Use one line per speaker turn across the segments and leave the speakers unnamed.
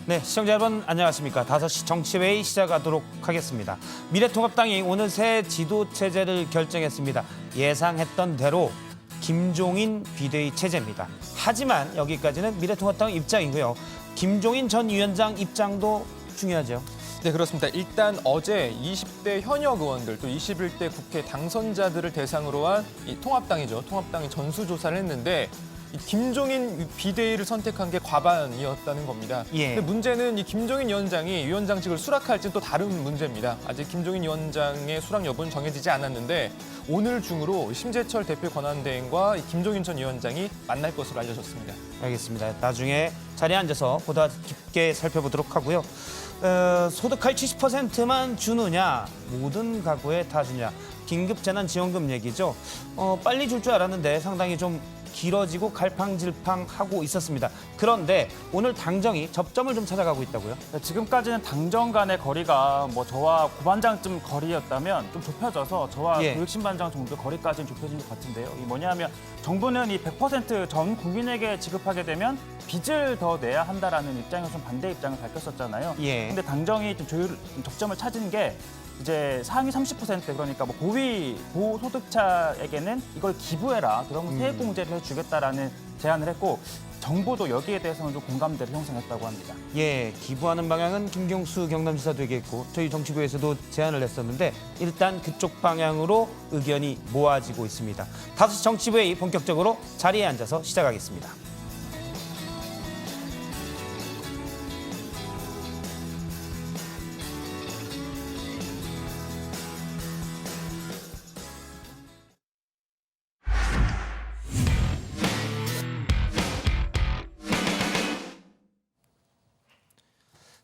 네, 시청자 여러분 안녕하십니까. 5시 정치회의 시작하도록 하겠습니다. 미래통합당이 오늘 새 지도체제를 결정했습니다. 예상했던 대로 김종인 비대위 체제입니다. 하지만 여기까지는 미래통합당 입장이고요. 김종인 전 위원장 입장도 중요하죠.
네, 그렇습니다. 일단 어제 20대 현역 의원들 또 21대 국회 당선자들을 대상으로 한 이 통합당이 전수조사를 했는데 이 김종인 비대위를 선택한 게 과반이었다는 겁니다.
예.
근데 문제는 이 김종인 위원장이 위원장직을 수락할지는 또 다른 문제입니다. 아직 김종인 위원장의 수락 여부는 정해지지 않았는데 오늘 중으로 심재철 대표 권한대행과 이 김종인 전 위원장이 만날 것으로 알려졌습니다.
알겠습니다. 나중에 자리에 앉아서 보다 깊게 살펴보도록 하고요. 소득할 70%만 주느냐, 모든 가구에 다 주냐. 긴급재난지원금 얘기죠. 빨리 줄 줄 알았는데 상당히 좀 길어지고 갈팡질팡하고 있었습니다. 그런데 오늘 당정이 접점을 좀 찾아가고 있다고요?
지금까지는 당정 간의 거리가 저와 고반장쯤 거리였다면 좀 좁혀져서 저와
예.
교육신반장 정도 거리까지는 좁혀진 것 같은데요. 이 뭐냐면 정부는 이 100%전 국민에게 지급하게 되면 빚을 더 내야 한다라는 입장에서 좀 반대 입장을 밝혔었잖아요.
예.
근데 당정이 좀 접점을 찾은 게 이제 상위 30% 그러니까 고위 고소득자에게는 이걸 기부해라. 그러면 세액공제를 해주겠다라는 제안을 했고 정부도 여기에 대해서는 좀 공감대를 형성했다고 합니다.
예, 기부하는 방향은 김경수 경남지사도 얘기했고 저희 정치부에서도 제안을 했었는데 일단 그쪽 방향으로 의견이 모아지고 있습니다. 5시 정치부회의 본격적으로 자리에 앉아서 시작하겠습니다.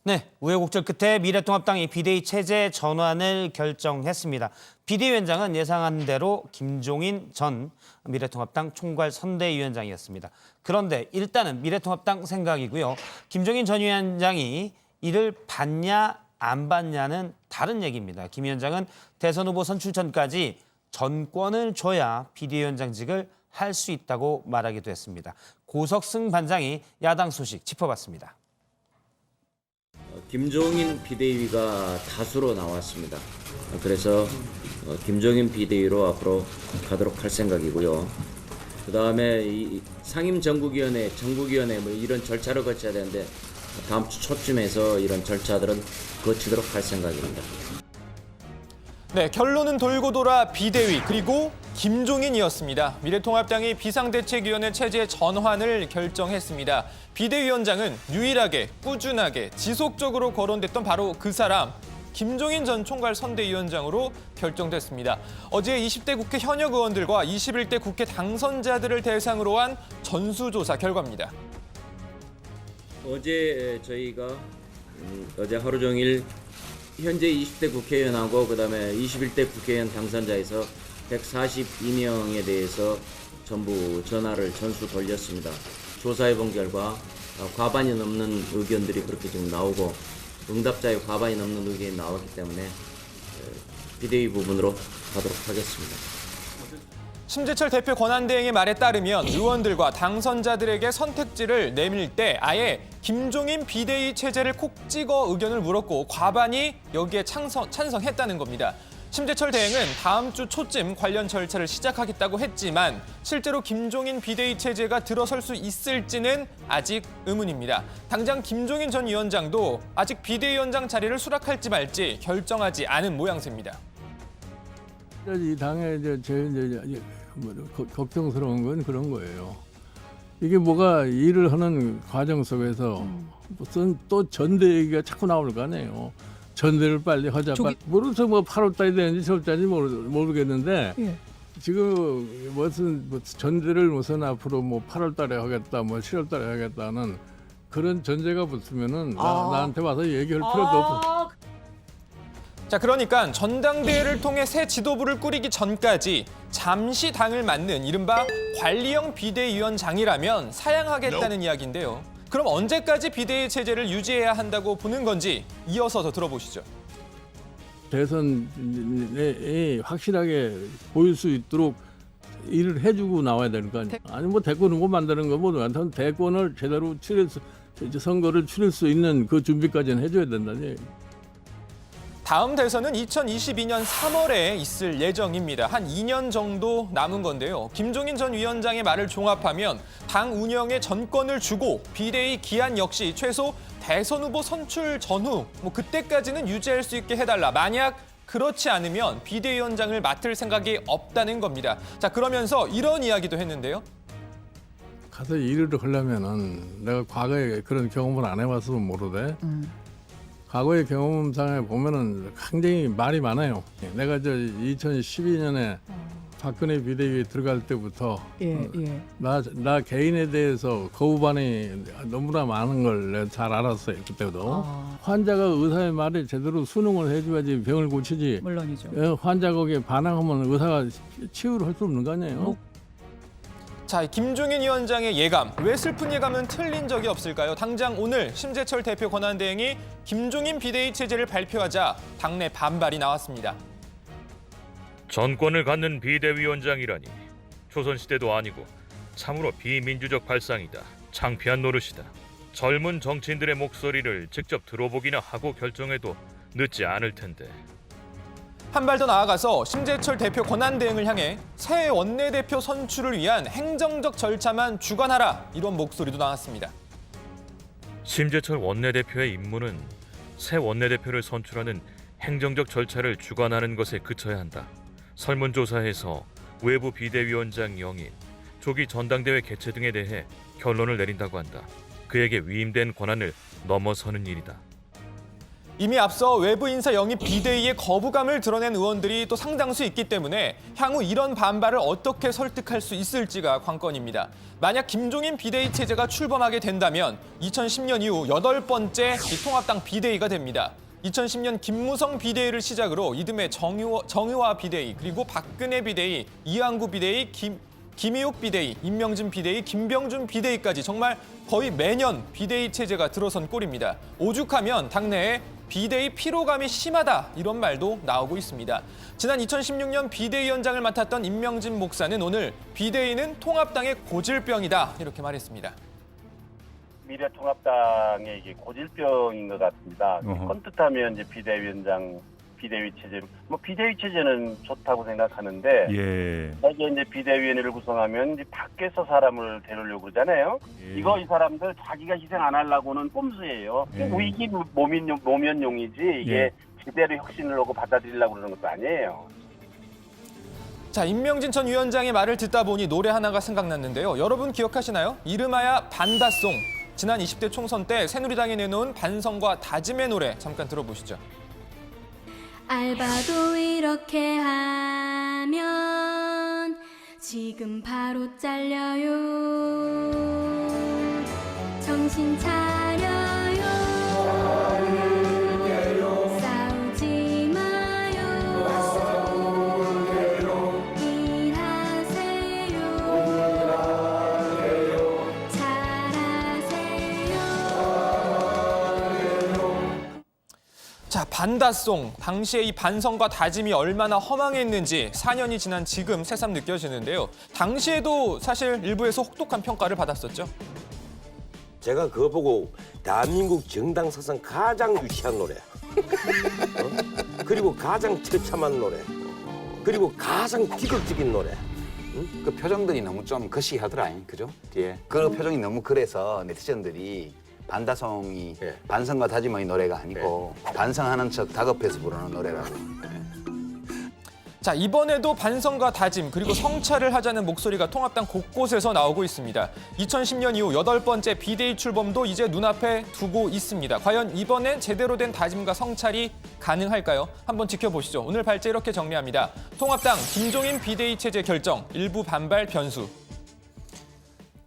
네, 우여곡절 끝에 미래통합당이 비대위 체제 전환을 결정했습니다. 비대위원장은 예상한 대로 김종인 전 미래통합당 총괄 선대위원장이었습니다. 그런데 일단은 미래통합당 생각이고요. 김종인 전 위원장이 이를 받냐 안 받냐는 다른 얘기입니다. 김 위원장은 대선 후보 선출 전까지 전권을 줘야 비대위원장직을 할 수 있다고 말하기도 했습니다. 고석승 반장이 야당 소식 짚어봤습니다.
김종인 비대위가 다수로 나왔습니다. 그래서 김종인 비대위로 앞으로 가도록 할 생각이고요. 그다음에 이 상임정국위원회, 정국위원회 이런 절차를 거쳐야 되는데 다음 주 초쯤에서 이런 절차들은 거치도록 할 생각입니다.
네, 결론은 돌고 돌아 비대위 그리고 김종인이었습니다. 미래통합당이 비상대책위원회 체제 전환을 결정했습니다. 비대위원장은 유일하게 꾸준하게 지속적으로 거론됐던 바로 그 사람 김종인 전 총괄 선대위원장으로 결정됐습니다. 어제 20대 국회 현역 의원들과 21대 국회 당선자들을 대상으로 한 전수조사 결과입니다.
어제 저희가 어제 하루 종일 현재 20대 국회의원하고 그다음에 21대 국회의원 당선자에서 142명에 대해서 전부 전화를 전수 돌렸습니다. 조사해본 결과 과반이 넘는 의견들이 그렇게 지금 나오고 응답자의 과반이 넘는 의견이 나왔기 때문에 비대위 부분으로 가도록 하겠습니다.
심재철 대표 권한대행의 말에 따르면 의원들과 당선자들에게 선택지를 내밀 때 아예 김종인 비대위 체제를 콕 찍어 의견을 물었고 과반이 여기에 찬성했다는 겁니다. 심재철 대행은 다음 주 초쯤 관련 절차를 시작하겠다고 했지만 실제로 김종인 비대위 체제가 들어설 수 있을지는 아직 의문입니다. 당장 김종인 전 위원장도 아직 비대위원장 자리를 수락할지 말지 결정하지 않은 모양새입니다.
이 당에 제일 걱정스러운 건 그런 거예요. 이게 뭐가 일을 하는 과정 속에서 무슨 또 전대 얘기가 자꾸 나올 거 아니에요. 전대를 빨리 하자. 모르서 8월 달이 되는지 10월 달인지 모르겠는데
예.
지금 무슨 전대를 앞으로 8월 달에 하겠다, 10월 달에 하겠다는 그런 전제가 붙으면은 나한테 와서 얘기할 필요도 없어.
자, 그러니까 전당대회를 통해 새 지도부를 꾸리기 전까지 잠시 당을 맡는 이른바 관리형 비대위원장이라면 사양하겠다는 이야기인데요. 그럼 언제까지 비대위 체제를 유지해야 한다고 보는 건지 이어서 더 들어보시죠.
대선에 확실하게 보일 수 있도록 일을 해주고 나와야 되는 거 아니에요. 아니 대권 후보 만드는 거 대권을 제대로 이제 선거를 치를 수 있는 그 준비까지는 해줘야 된다니.
다음 대선은 2022년 3월에 있을 예정입니다. 한 2년 정도 남은 건데요. 김종인 전 위원장의 말을 종합하면 당 운영에 전권을 주고 비대위 기한 역시 최소 대선 후보 선출 전후 그때까지는 유지할 수 있게 해달라. 만약 그렇지 않으면 비대위원장을 맡을 생각이 없다는 겁니다. 자, 그러면서 이런 이야기도 했는데요.
가서 일을 하려면은 내가 과거에 그런 경험을 안 해봐서 모르되 과거의 경험상에 보면은 굉장히 말이 많아요. 내가 저 2012년에 박근혜 비대위에 들어갈 때부터 나 개인에 대해서 거부반이 너무나 많은 걸 내가 잘 알았어요. 그때도 환자가 의사의 말에 제대로 순응을 해줘야지 병을 고치지.
물론이죠.
환자 거기에 반항하면 의사가 치유를 할 수 없는 거 아니에요?
자, 김종인 위원장의 예감. 왜 슬픈 예감은 틀린 적이 없을까요? 당장 오늘 심재철 대표 권한대행이 김종인 비대위 체제를 발표하자 당내 반발이 나왔습니다.
전권을 갖는 비대위원장이라니 조선시대도 아니고 참으로 비민주적 발상이다. 창피한 노릇이다. 젊은 정치인들의 목소리를 직접 들어보기나 하고 결정해도 늦지 않을 텐데.
한 발 더 나아가서 심재철 대표 권한대행을 향해 새 원내대표 선출을 위한 행정적 절차만 주관하라 이런 목소리도 나왔습니다.
심재철 원내대표의 임무는 새 원내대표를 선출하는 행정적 절차를 주관하는 것에 그쳐야 한다. 설문조사에서 외부 비대위원장 영입, 조기 전당대회 개최 등에 대해 결론을 내린다고 한다. 그에게 위임된 권한을 넘어서는 일이다.
이미 앞서 외부 인사 영입 비대위의 거부감을 드러낸 의원들이 또 상당수 있기 때문에 향후 이런 반발을 어떻게 설득할 수 있을지가 관건입니다. 만약 김종인 비대위 체제가 출범하게 된다면 2010년 이후 8번째 통합당 비대위가 됩니다. 2010년 김무성 비대위를 시작으로 이듬해 정의화 비대위, 그리고 박근혜 비대위, 이한구 비대위, 김희욱 비대위, 임명진 비대위, 김병준 비대위까지 정말 거의 매년 비대위 체제가 들어선 꼴입니다. 오죽하면 당내에 비대위 피로감이 심하다 이런 말도 나오고 있습니다. 지난 2016년 비대위원장을 맡았던 임명진 목사는 오늘 비대위는 통합당의 고질병이다 이렇게 말했습니다.
미래통합당의 이게 고질병인 것 같습니다. 컨뜻하면 이제 비대위원장, 비대위 체제, 비대위 체제는 좋다고 생각하는데, 이게 이제 비대위원회를 구성하면 이제 밖에서 사람을 데려오려고 그러잖아요. 이 사람들 자기가 희생 안 하려고는 꼼수예요. 위기 모면용이지 이게 제대로 혁신을 하고 받아들이려고 그러는 것도 아니에요.
자, 임명진 전 위원장의 말을 듣다 보니 노래 하나가 생각났는데요. 여러분 기억하시나요? 이름하야 반다송. 지난 20대 총선 때 새누리당이 내놓은 반성과 다짐의 노래 잠깐 들어보시죠.
알바도 이렇게 하면 지금 바로 잘려요. 정신 차려요. 싸우지 마요. 일하세요. 잘하세요.
자, 반다송. 당시에 이 반성과 다짐이 얼마나 허망했는지 4년이 지난 지금 새삼 느껴지는데요. 당시에도 사실 일부에서 혹독한 평가를 받았었죠.
제가 그거 보고 대한민국 정당 사상 가장 유치한 노래, 그리고 가장 처참한 노래, 그리고 가장 비극적인 노래.
그 표정들이 너무 좀 거시기하더라, 그죠? 뒤에 그 표정이 너무 그래서 네티즌들이 반다송이 반성과 다짐의 노래가 아니고 반성하는 척 다급해서 부르는 노래라고.
자, 이번에도 반성과 다짐 그리고 성찰을 하자는 목소리가 통합당 곳곳에서 나오고 있습니다. 2010년 이후 8번째 비대위 출범도 이제 눈앞에 두고 있습니다. 과연 이번엔 제대로 된 다짐과 성찰이 가능할까요? 한번 지켜보시죠. 오늘 발제 이렇게 정리합니다. 통합당 김종인 비대위 체제 결정, 일부 반발 변수.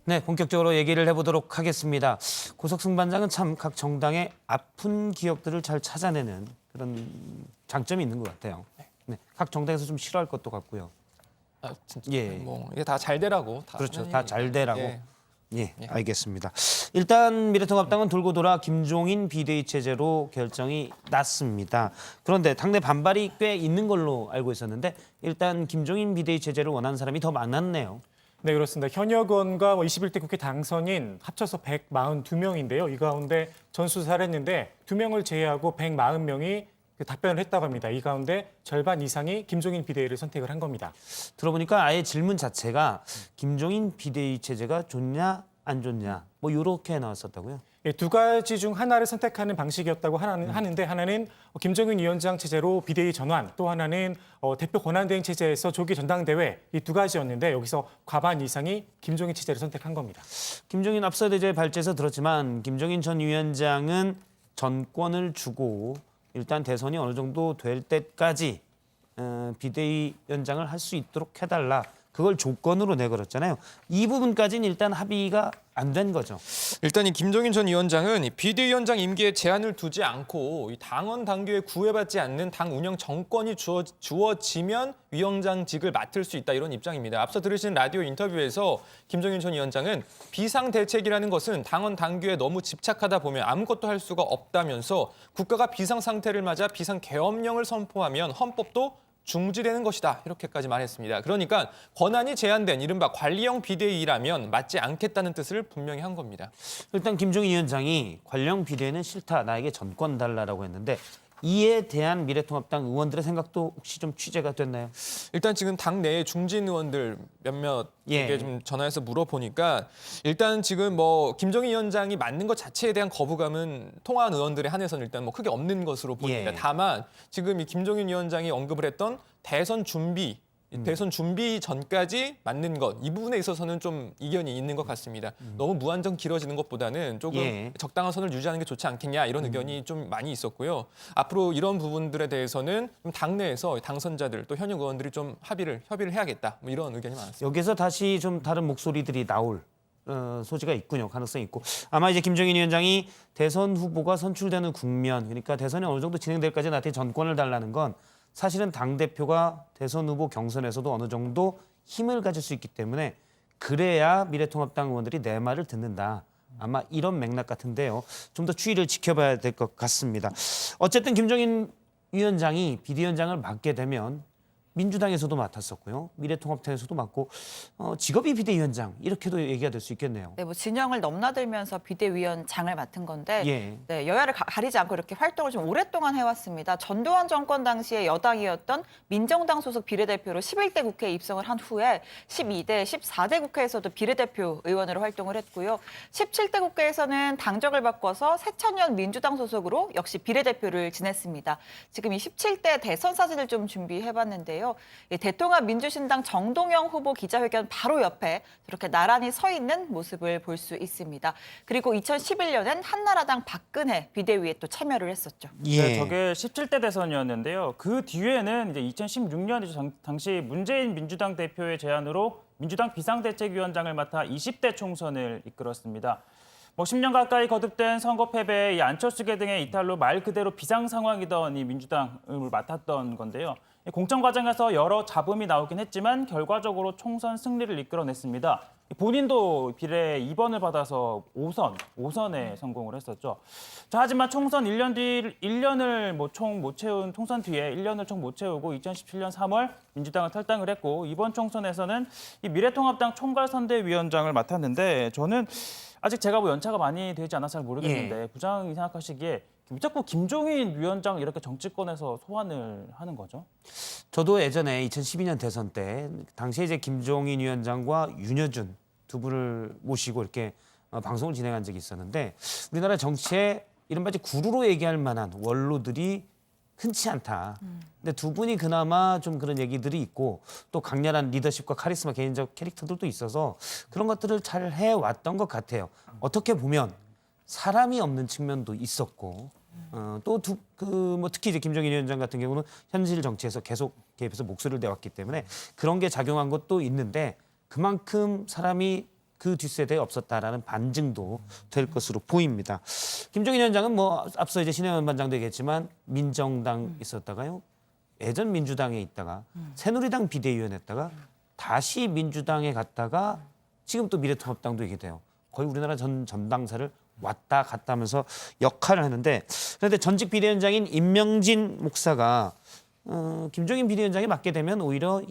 네, 본격적으로 얘기를 해보도록 하겠습니다. 고석 승반장은 참 각 정당의 아픈 기억들을 잘 찾아내는 그런 장점이 있는 것 같아요. 네, 각 정당에서 좀 싫어할 것도 같고요.
아, 진짜.
예.
이게 다 잘 되라고.
그렇죠. 다 잘 되라고.
예.
예, 알겠습니다. 일단 미래통합당은 돌고 돌아 김종인 비대위 체제로 결정이 났습니다. 그런데 당내 반발이 꽤 있는 걸로 알고 있었는데 일단 김종인 비대위 체제를 원하는 사람이 더 많았네요.
네, 그렇습니다. 현역 의원과 21대 국회 당선인 합쳐서 142명인데요. 이 가운데 전수조사를 했는데 2명을 제외하고 140명이 답변을 했다고 합니다. 이 가운데 절반 이상이 김종인 비대위를 선택을 한 겁니다.
들어보니까 아예 질문 자체가 김종인 비대위 체제가 좋냐 안 좋냐 뭐 이렇게 나왔었다고요?
예, 두 가지 중 하나를 선택하는 방식이었다고 하는데 하나는 김종인 위원장 체제로 비대위 전환, 또 하나는 대표 권한대행 체제에서 조기 전당대회 이 두 가지였는데 여기서 과반 이상이 김종인 체제를 선택한 겁니다.
김종인 앞서 이제 발제에서 들었지만 김종인 전 위원장은 전권을 주고 일단 대선이 어느 정도 될 때까지 비대위원장을 할 수 있도록 해달라. 그걸 조건으로 내걸었잖아요. 이 부분까지는 일단 합의가 안 된 거죠.
일단 이 김종인 전 위원장은 이 비대위원장 임기에 제한을 두지 않고 이 당원 당규에 구애받지 않는 당 운영 정권이 주어지면 위원장직을 맡을 수 있다 이런 입장입니다. 앞서 들으신 라디오 인터뷰에서 김종인 전 위원장은 비상대책이라는 것은 당원 당규에 너무 집착하다 보면 아무것도 할 수가 없다면서 국가가 비상 상태를 맞아 비상계엄령을 선포하면 헌법도 중지되는 것이다 이렇게까지 말했습니다. 그러니까 권한이 제한된 이른바 관리형 비대위라면 맞지 않겠다는 뜻을 분명히 한 겁니다.
일단 김종인 위원장이 관령 비대위는 싫다. 나에게 전권 달라라고 했는데 이에 대한 미래통합당 의원들의 생각도 혹시 좀 취재가 됐나요?
일단 지금 당 내에 중진 의원들 몇몇에게 좀 전화해서 물어보니까 일단 지금 뭐 김종인 위원장이 맞는 것 자체에 대한 거부감은 통화한 의원들에 한해서는 일단 뭐 크게 없는 것으로 보입니다. 다만 지금 이 김종인 위원장이 언급을 했던 대선 준비 전까지 맞는 것, 이 부분에 있어서는 좀 이견이 있는 것 같습니다. 너무 무한정 길어지는 것보다는 조금 적당한 선을 유지하는 게 좋지 않겠냐 이런 의견이 좀 많이 있었고요. 앞으로 이런 부분들에 대해서는 좀 당내에서 당선자들 또 현역 의원들이 좀 협의를 해야겠다 뭐 이런 의견이 많았습니다.
여기서 다시 좀 다른 목소리들이 나올 소지가 있군요. 가능성이 있고. 아마 이제 김종인 위원장이 대선 후보가 선출되는 국면, 그러니까 대선이 어느 정도 진행될까지 나한테 전권을 달라는 건 사실은 당대표가 대선 후보 경선에서도 어느 정도 힘을 가질 수 있기 때문에 그래야 미래통합당 의원들이 내 말을 듣는다. 아마 이런 맥락 같은데요. 좀 더 추이를 지켜봐야 될 것 같습니다. 어쨌든 김종인 위원장이 비대위원장을 맡게 되면 민주당에서도 맡았었고요. 미래통합당에서도 맡고 직업이 비대위원장 이렇게도 얘기가 될 수 있겠네요.
네, 뭐 진영을 넘나들면서 비대위원장을 맡은 건데
예.
네, 여야를 가리지 않고 이렇게 활동을 좀 오랫동안 해왔습니다. 전두환 정권 당시에 여당이었던 민정당 소속 비례대표로 11대 국회에 입성을 한 후에 12대, 14대 국회에서도 비례대표 의원으로 활동을 했고요. 17대 국회에서는 당적을 바꿔서 새천년 민주당 소속으로 역시 비례대표를 지냈습니다. 지금 이 17대 대선 사진을 좀 준비해봤는데요. 대통합 민주신당 정동영 후보 기자회견 바로 옆에 이렇게 나란히 서 있는 모습을 볼 수 있습니다. 그리고 2011년엔 한나라당 박근혜 비대위에 또 참여를 했었죠.
네, 저게 17대 대선이었는데요. 그 뒤에는 이제 2016년 당시 문재인 민주당 대표의 제안으로 민주당 비상대책위원장을 맡아 20대 총선을 이끌었습니다. 10년 가까이 거듭된 선거 패배에 이 안철수계 등의 이탈로 말 그대로 비상 상황이던 이 민주당을 맡았던 건데요. 공천 과정에서 여러 잡음이 나오긴 했지만 결과적으로 총선 승리를 이끌어냈습니다. 본인도 비례 2번을 받아서 5선에 성공을 했었죠. 자, 하지만 총선 1년을 총 못 채운 총선 뒤에 1년을 총 못 채우고 2017년 3월 민주당을 탈당을 했고 이번 총선에서는 이 미래통합당 총괄선대위원장을 맡았는데 저는 아직 제가 연차가 많이 되지 않아서 잘 모르겠는데 부장이 생각하시기에 자꾸 김종인 위원장 이렇게 정치권에서 소환을 하는 거죠?
저도 예전에 2012년 대선 때 당시에 이제 김종인 위원장과 윤여준 두 분을 모시고 이렇게 방송을 진행한 적이 있었는데 우리나라 정치에 이른바 구루로 얘기할 만한 원로들이 흔치 않다. 근데 두 분이 그나마 좀 그런 얘기들이 있고 또 강렬한 리더십과 카리스마 개인적 캐릭터들도 있어서 그런 것들을 잘 해왔던 것 같아요. 어떻게 보면 사람이 없는 측면도 있었고 또 특히 이제 김종인 위원장 같은 경우는 현실 정치에서 계속 개입해서 목소리를 내왔기 때문에 그런 게 작용한 것도 있는데 그만큼 사람이 그 뒷세대에 없었다라는 반증도 될 것으로 보입니다. 김종인 위원장은 앞서 이제 신혜원 반장도 얘기했지만 민정당 있었다가요. 예전 민주당에 있다가 새누리당 비대위원 했다가 다시 민주당에 갔다가 지금 또 미래통합당도 이게 돼요. 거의 우리나라 전당사를 왔다 갔다 하면서 역할을 하는데 그런데 전직 비대위원장인 임명진 목사가 김종인 비대위원장이 맡게 되면 오히려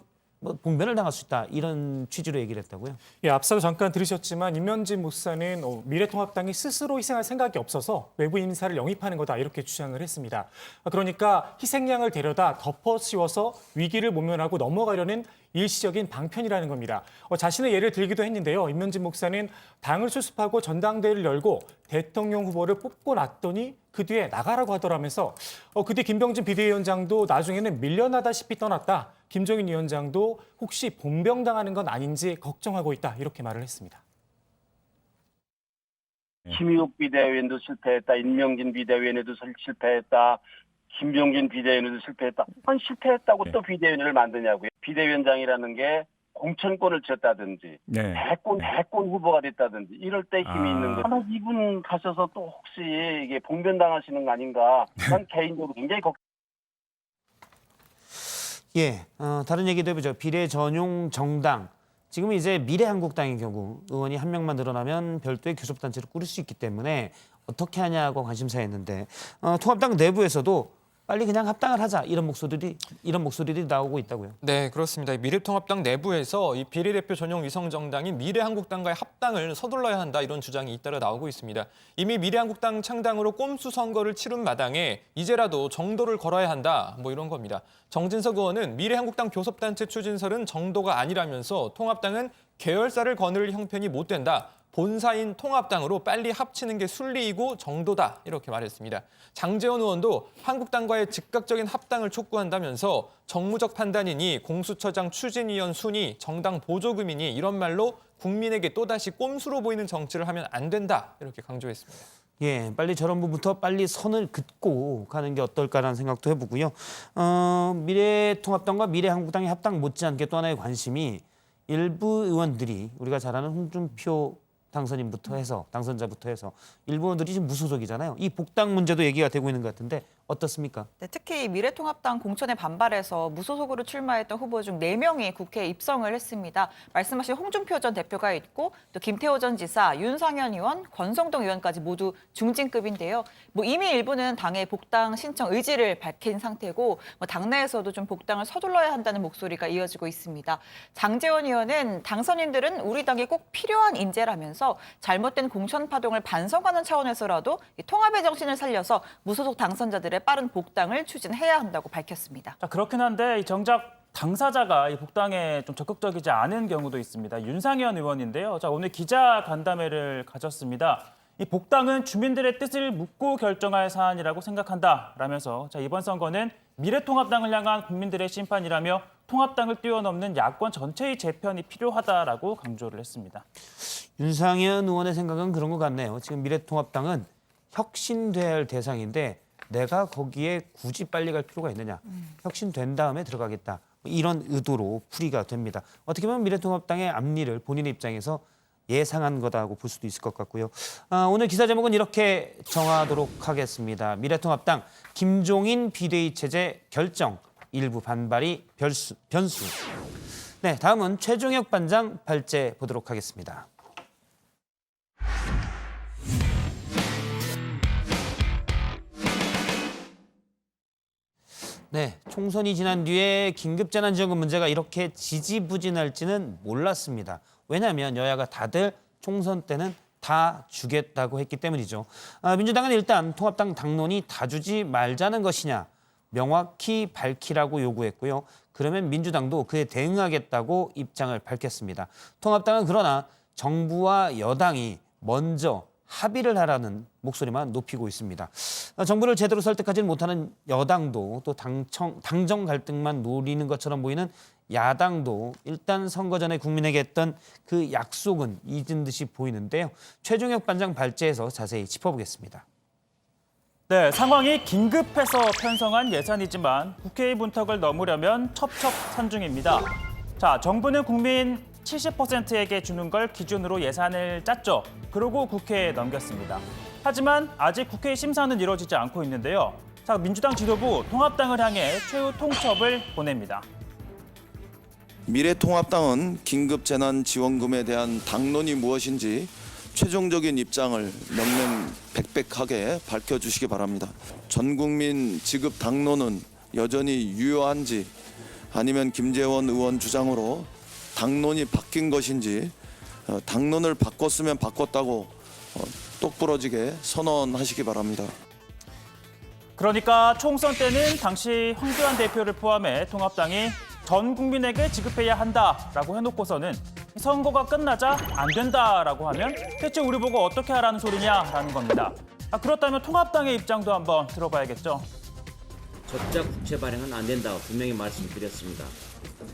뭐 봉변을 당할 수 있다 이런 취지로 얘기를 했다고요.
예, 앞서도 잠깐 들으셨지만 임명진 목사는 미래통합당이 스스로 희생할 생각이 없어서 외부 인사를 영입하는 거다 이렇게 주장을 했습니다. 그러니까 희생양을 데려다 덮어씌워서 위기를 모면하고 넘어가려는 일시적인 방편이라는 겁니다. 자신의 예를 들기도 했는데요. 임명진 목사는 당을 수습하고 전당대회를 열고 대통령 후보를 뽑고 났더니 그 뒤에 나가라고 하더라면서 그 뒤 김병진 비대위원장도 나중에는 밀려나다시피 떠났다. 김종인 위원장도 혹시 본병당하는 건 아닌지 걱정하고 있다. 이렇게 말을 했습니다.
김의욱 비대위원도 실패했다. 임명진 비대위원회도 실패했다. 김병진 비대위원회도 실패했다. 아니 실패했다고 또 비대위원회를 만드냐고요. 비대위원장이라는 게 공천권을 쥐었다든지 대권 후보가 됐다든지 이럴 때 힘이 있는 거. 아마 이분 가셔서 또 혹시 이게 봉변당하시는 거 아닌가. 난 개인적으로 굉장히
예, 다른 얘기도 해보죠. 비례 전용 정당. 지금 이제 미래한국당의 경우 의원이 한 명만 늘어나면 별도의 교섭단체를 꾸릴 수 있기 때문에 어떻게 하냐고 관심사였는데 통합당 내부에서도 빨리 그냥 합당을 하자 이런 목소리들이 나오고 있다고요.
네, 그렇습니다. 미래통합당 내부에서 이 비례대표 전용 위성정당인 미래한국당과의 합당을 서둘러야 한다 이런 주장이 잇따라 나오고 있습니다. 이미 미래한국당 창당으로 꼼수 선거를 치른 마당에 이제라도 정도를 걸어야 한다 뭐 이런 겁니다. 정진석 의원은 미래한국당 교섭단체 추진설은 정도가 아니라면서 통합당은 계열사를 거느릴 형편이 못 된다. 본사인 통합당으로 빨리 합치는 게 순리이고 정도다 이렇게 말했습니다. 장제원 의원도 한국당과의 즉각적인 합당을 촉구한다면서 정무적 판단이니 공수처장 추진위원 순위, 정당 보조금이니 이런 말로 국민에게 또다시 꼼수로 보이는 정치를 하면 안 된다 이렇게 강조했습니다.
예, 빨리 저런 부분부터 빨리 선을 긋고 가는 게 어떨까라는 생각도 해보고요. 미래통합당과 미래한국당의 합당 못지않게 또 하나의 관심이 일부 의원들이 우리가 잘 아는 홍준표 당선자부터 해서 일부 의원들이 지금 무소속이잖아요. 이 복당 문제도 얘기가 되고 있는 것 같은데 어떻습니까?
네, 특히 미래통합당 공천에 반발해서 무소속으로 출마했던 후보 중 4명이 국회에 입성을 했습니다. 말씀하신 홍준표 전 대표가 있고 또 김태호 전 지사, 윤상현 의원, 권성동 의원까지 모두 중진급인데요. 이미 일부는 당의 복당 신청 의지를 밝힌 상태고 당내에서도 좀 복당을 서둘러야 한다는 목소리가 이어지고 있습니다. 장제원 의원은 당선인들은 우리 당에 꼭 필요한 인재라면서 잘못된 공천 파동을 반성하는 차원에서라도 통합의 정신을 살려서 무소속 당선자들의 빠른 복당을 추진해야 한다고 밝혔습니다.
자, 그렇긴 한데 정작 당사자가 이 복당에 좀 적극적이지 않은 경우도 있습니다. 윤상현 의원인데요. 자, 오늘 기자 간담회를 가졌습니다. 이 복당은 주민들의 뜻을 묻고 결정할 사안이라고 생각한다라면서 이번 선거는 미래통합당을 향한 국민들의 심판이라며 통합당을 뛰어넘는 야권 전체의 재편이 필요하다라고 강조를 했습니다.
윤상현 의원의 생각은 그런 것 같네요. 지금 미래통합당은 혁신돼야 할 대상인데 내가 거기에 굳이 빨리 갈 필요가 있느냐. 혁신된 다음에 들어가겠다. 이런 의도로 풀이가 됩니다. 어떻게 보면 미래통합당의 앞니를 본인의 입장에서 예상한 거다고 볼 수도 있을 것 같고요. 오늘 기사 제목은 이렇게 정하도록 하겠습니다. 미래통합당 김종인 비대위 체제 결정 일부 반발이 변수. 네, 다음은 최종혁 반장 발제 보도록 하겠습니다. 네, 총선이 지난 뒤에 긴급재난지원금 문제가 이렇게 지지부진할지는 몰랐습니다. 왜냐하면 여야가 다들 총선 때는 다 주겠다고 했기 때문이죠. 민주당은 일단 통합당 당론이 다 주지 말자는 것이냐 명확히 밝히라고 요구했고요. 그러면 민주당도 그에 대응하겠다고 입장을 밝혔습니다. 통합당은 그러나 정부와 여당이 먼저 합의를 하라는 목소리만 높이고 있습니다. 정부를 제대로 설득하지는 못하는 여당도 또 당정 갈등만 노리는 것처럼 보이는 야당도 일단 선거 전에 국민에게 했던 그 약속은 잊은 듯이 보이는데요. 최종혁 반장 발제에서 자세히 짚어보겠습니다.
네, 상황이 긴급해서 편성한 예산이지만 국회의 문턱을 넘으려면 첩첩산중입니다. 자, 정부는 국민 70%에게 주는 걸 기준으로 예산을 짰죠. 그러고 국회에 넘겼습니다. 하지만 아직 국회 심사는 이루어지지 않고 있는데요. 자, 민주당 지도부 통합당을 향해 최후 통첩을 보냅니다.
미래통합당은 긴급재난지원금에 대한 당론이 무엇인지 최종적인 입장을 명명백백하게 밝혀주시기 바랍니다. 전국민 지급 당론은 여전히 유효한지 아니면 김재원 의원 주장으로 당론이 바뀐 것인지 당론을 바꿨으면 바꿨다고 똑부러지게 선언하시기 바랍니다.
그러니까 총선 때는 당시 황교안 대표를 포함해 통합당이 전 국민에게 지급해야 한다라고 해놓고서는 선거가 끝나자 안 된다라고 하면 대체 우리 보고 어떻게 하라는 소리냐라는 겁니다. 그렇다면 통합당의 입장도 한번 들어봐야겠죠.
적자 국채 발행은 안 된다고 분명히 말씀드렸습니다.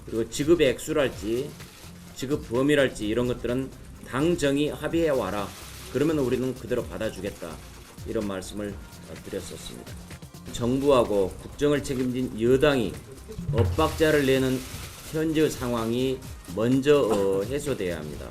그리고 지급의 액수랄지 지급 범위랄지 이런 것들은 당정이 합의해 와라. 그러면 우리는 그대로 받아주겠다. 이런 말씀을 드렸었습니다. 정부하고 국정을 책임진 여당이 엇박자를 내는 현재 상황이 먼저 해소돼야 합니다.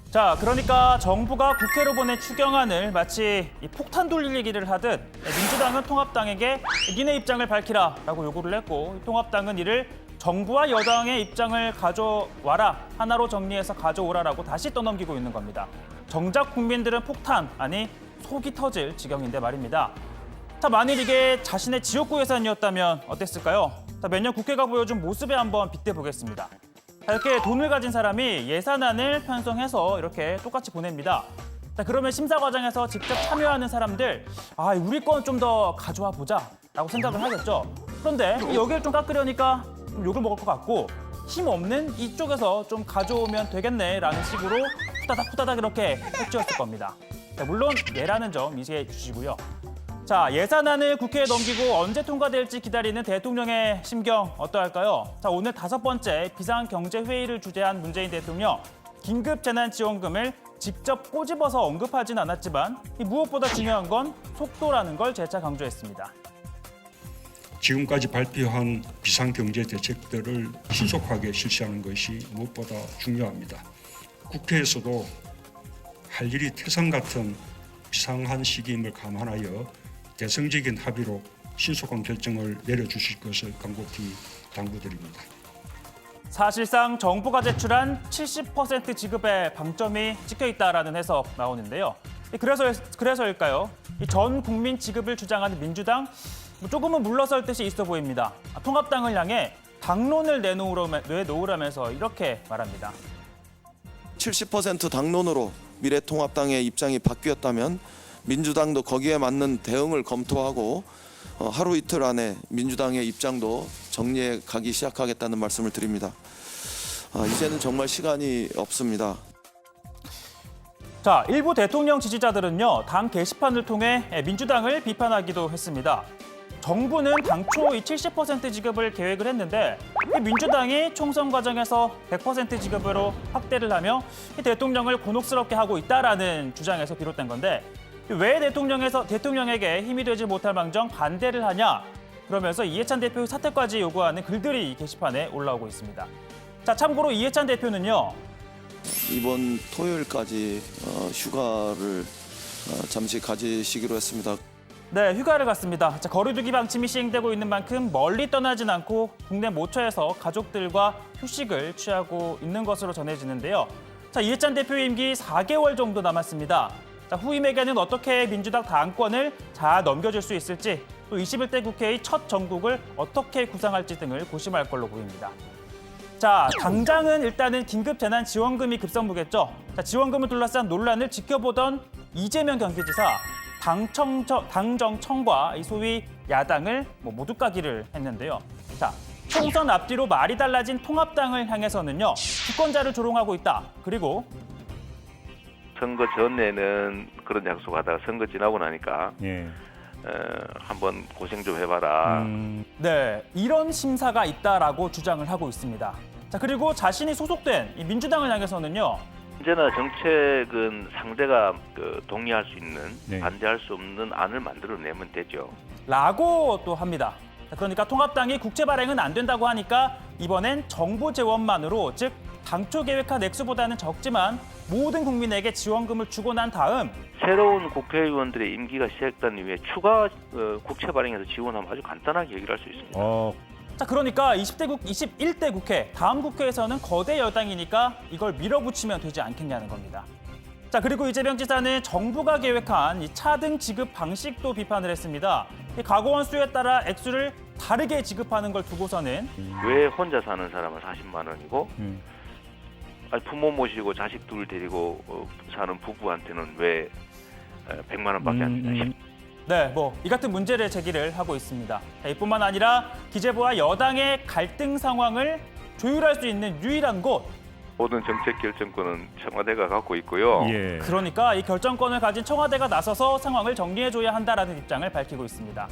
자, 그러니까 정부가 국회로 보낸 추경안을 마치 이 폭탄 돌리기를 하듯 민주당은 통합당에게 니네 입장을 밝히라라고 요구를 했고 통합당은 이를 정부와 여당의 입장을 가져와라, 하나로 정리해서 가져오라라고 다시 떠넘기고 있는 겁니다. 정작 국민들은 폭탄, 아니 속이 터질 지경인데 말입니다. 자, 만일 이게 자신의 지역구 예산이었다면 어땠을까요? 자, 매년 국회가 보여준 모습에 한번 빗대보겠습니다. 자, 이렇게 돈을 가진 사람이 예산안을 편성해서 이렇게 똑같이 보냅니다. 자, 그러면 심사 과정에서 직접 참여하는 사람들, 우리 건 좀 더 가져와 보자 라고 생각을 하겠죠. 그런데 여기를 좀 깎으려니까 좀 욕을 먹을 것 같고 힘없는 이쪽에서 좀 가져오면 되겠네라는 식으로 후다닥 이렇게 해치웠을 겁니다. 자, 물론 예라는 점 이해해 주시고요. 자, 예산안을 국회에 넘기고 언제 통과될지 기다리는 대통령의 심경 어떠할까요? 자, 오늘 5번째 비상경제회의를 주재한 문재인 대통령, 긴급재난지원금을 직접 꼬집어서 언급하진 않았지만 무엇보다 중요한 건 속도라는 걸 재차 강조했습니다.
지금까지 발표한 비상경제대책들을 신속하게 실시하는 것이 무엇보다 중요합니다. 국회에서도 할 일이 태산 같은 비상한 시기임을 감안하여 대승적인 합의로 신속한 결정을 내려주실 것을 간곡히 당부드립니다.
사실상 정부가 제출한 70% 지급에 방점이 찍혀 있다라는 해석 나오는데요. 그래서일까요? 전 국민 지급을 주장하는 민주당 조금은 물러설 듯이 있어 보입니다. 통합당을 향해 당론을 내놓으라면서 이렇게 말합니다.
70% 당론으로 미래통합당의 입장이 바뀌었다면 민주당도 거기에 맞는 대응을 검토하고 하루 이틀 안에 민주당의 입장도 정리해 가기 시작하겠다는 말씀을 드립니다. 이제는 정말 시간이 없습니다.
자, 일부 대통령 지지자들은요, 당 게시판을 통해 민주당을 비판하기도 했습니다. 정부는 당초 이 70% 지급을 계획을 했는데 민주당이 총선 과정에서 100% 지급으로 확대를 하며 대통령을 곤혹스럽게 하고 있다라는 주장에서 비롯된 건데 왜 대통령에게 힘이 되지 못할 망정 반대를 하냐? 그러면서 이해찬 대표의 사퇴까지 요구하는 글들이 이 게시판에 올라오고 있습니다. 자, 참고로 이해찬 대표는요.
이번 토요일까지 휴가를 잠시 가지시기로 했습니다.
네, 휴가를 갔습니다. 자, 거리두기 방침이 시행되고 있는 만큼 멀리 떠나진 않고 국내 모처에서 가족들과 휴식을 취하고 있는 것으로 전해지는데요. 자, 이해찬 대표의 임기 4개월 정도 남았습니다. 자, 후임에게는 어떻게 민주당 당권을 잘 넘겨줄 수 있을지, 또 21대 국회의 첫 정국을 어떻게 구상할지 등을 고심할 걸로 보입니다. 자, 당장은 일단은 긴급재난지원금이 급선무겠죠. 자, 지원금을 둘러싼 논란을 지켜보던 이재명 경기지사, 당정청과 이 소위 야당을 모두 까기를 했는데요. 자, 총선 앞뒤로 말이 달라진 통합당을 향해서는요, 주권자를 조롱하고 있다. 그리고
선거 전에는 그런 약속하다가 선거 지나고 나니까 한번 고생 좀 해봐라.
네, 이런 심사가 있다라고 주장을 하고 있습니다. 자, 그리고 자신이 소속된 이 민주당을 향해서는요.
언제나 정책은 상대가 동의할 수 있는, 반대할 수 없는 안을 만들어내면 되죠.
라고 또 합니다. 자, 그러니까 통합당이 국채 발행은 안 된다고 하니까 이번엔 정부 재원만으로, 즉 당초 계획한 액수보다는 적지만 모든 국민에게 지원금을 주고 난 다음
새로운 국회의원들의 임기가 시작된 이후에 추가 국채 발행해서 지원하면 아주 간단하게 해결할 수 있습니다.
자, 그러니까 21대 국회, 다음 국회에서는 거대 여당이니까 이걸 밀어붙이면 되지 않겠냐는 겁니다. 자, 그리고 이재명 지사는 정부가 계획한 이 차등 지급 방식도 비판을 했습니다. 이 과거원 수에 따라 액수를 다르게 지급하는 걸 두고서는
왜 혼자 사는 사람은 40만 원이고 아니, 부모 모시고 자식 둘 데리고 사는 부부한테는 왜 100만 원밖에 안 주냐.
네, 이 같은 문제를 제기를 하고 있습니다. 이뿐만 아니라 기재부와 여당의 갈등 상황을 조율할 수 있는 유일한 곳.
모든 정책 결정권은 청와대가 갖고 있고요.
그러니까 이 결정권을 가진 청와대가 나서서 상황을 정리해줘야 한다라는 입장을 밝히고 있습니다.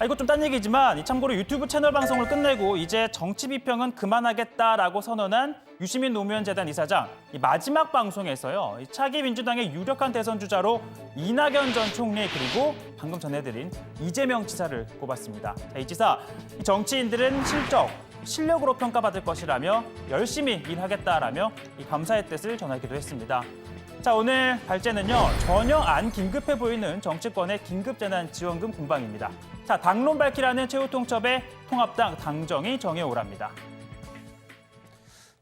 이거 좀 딴 얘기지만 참고로 유튜브 채널 방송을 끝내고 이제 정치 비평은 그만하겠다라고 선언한 유시민 노무현 재단 이사장 이 마지막 방송에서요. 이 차기 민주당의 유력한 대선 주자로 이낙연 전 총리 그리고 방금 전해드린 이재명 지사를 꼽았습니다. 이 지사, 이 정치인들은 실력으로 평가받을 것이라며 열심히 일하겠다라며 이 감사의 뜻을 전하기도 했습니다. 자, 오늘 발제는요. 전혀 안 긴급해 보이는 정치권의 긴급재난지원금 공방입니다. 자, 당론 밝히라는 최후통첩에 통합당 당정이 정해오랍니다.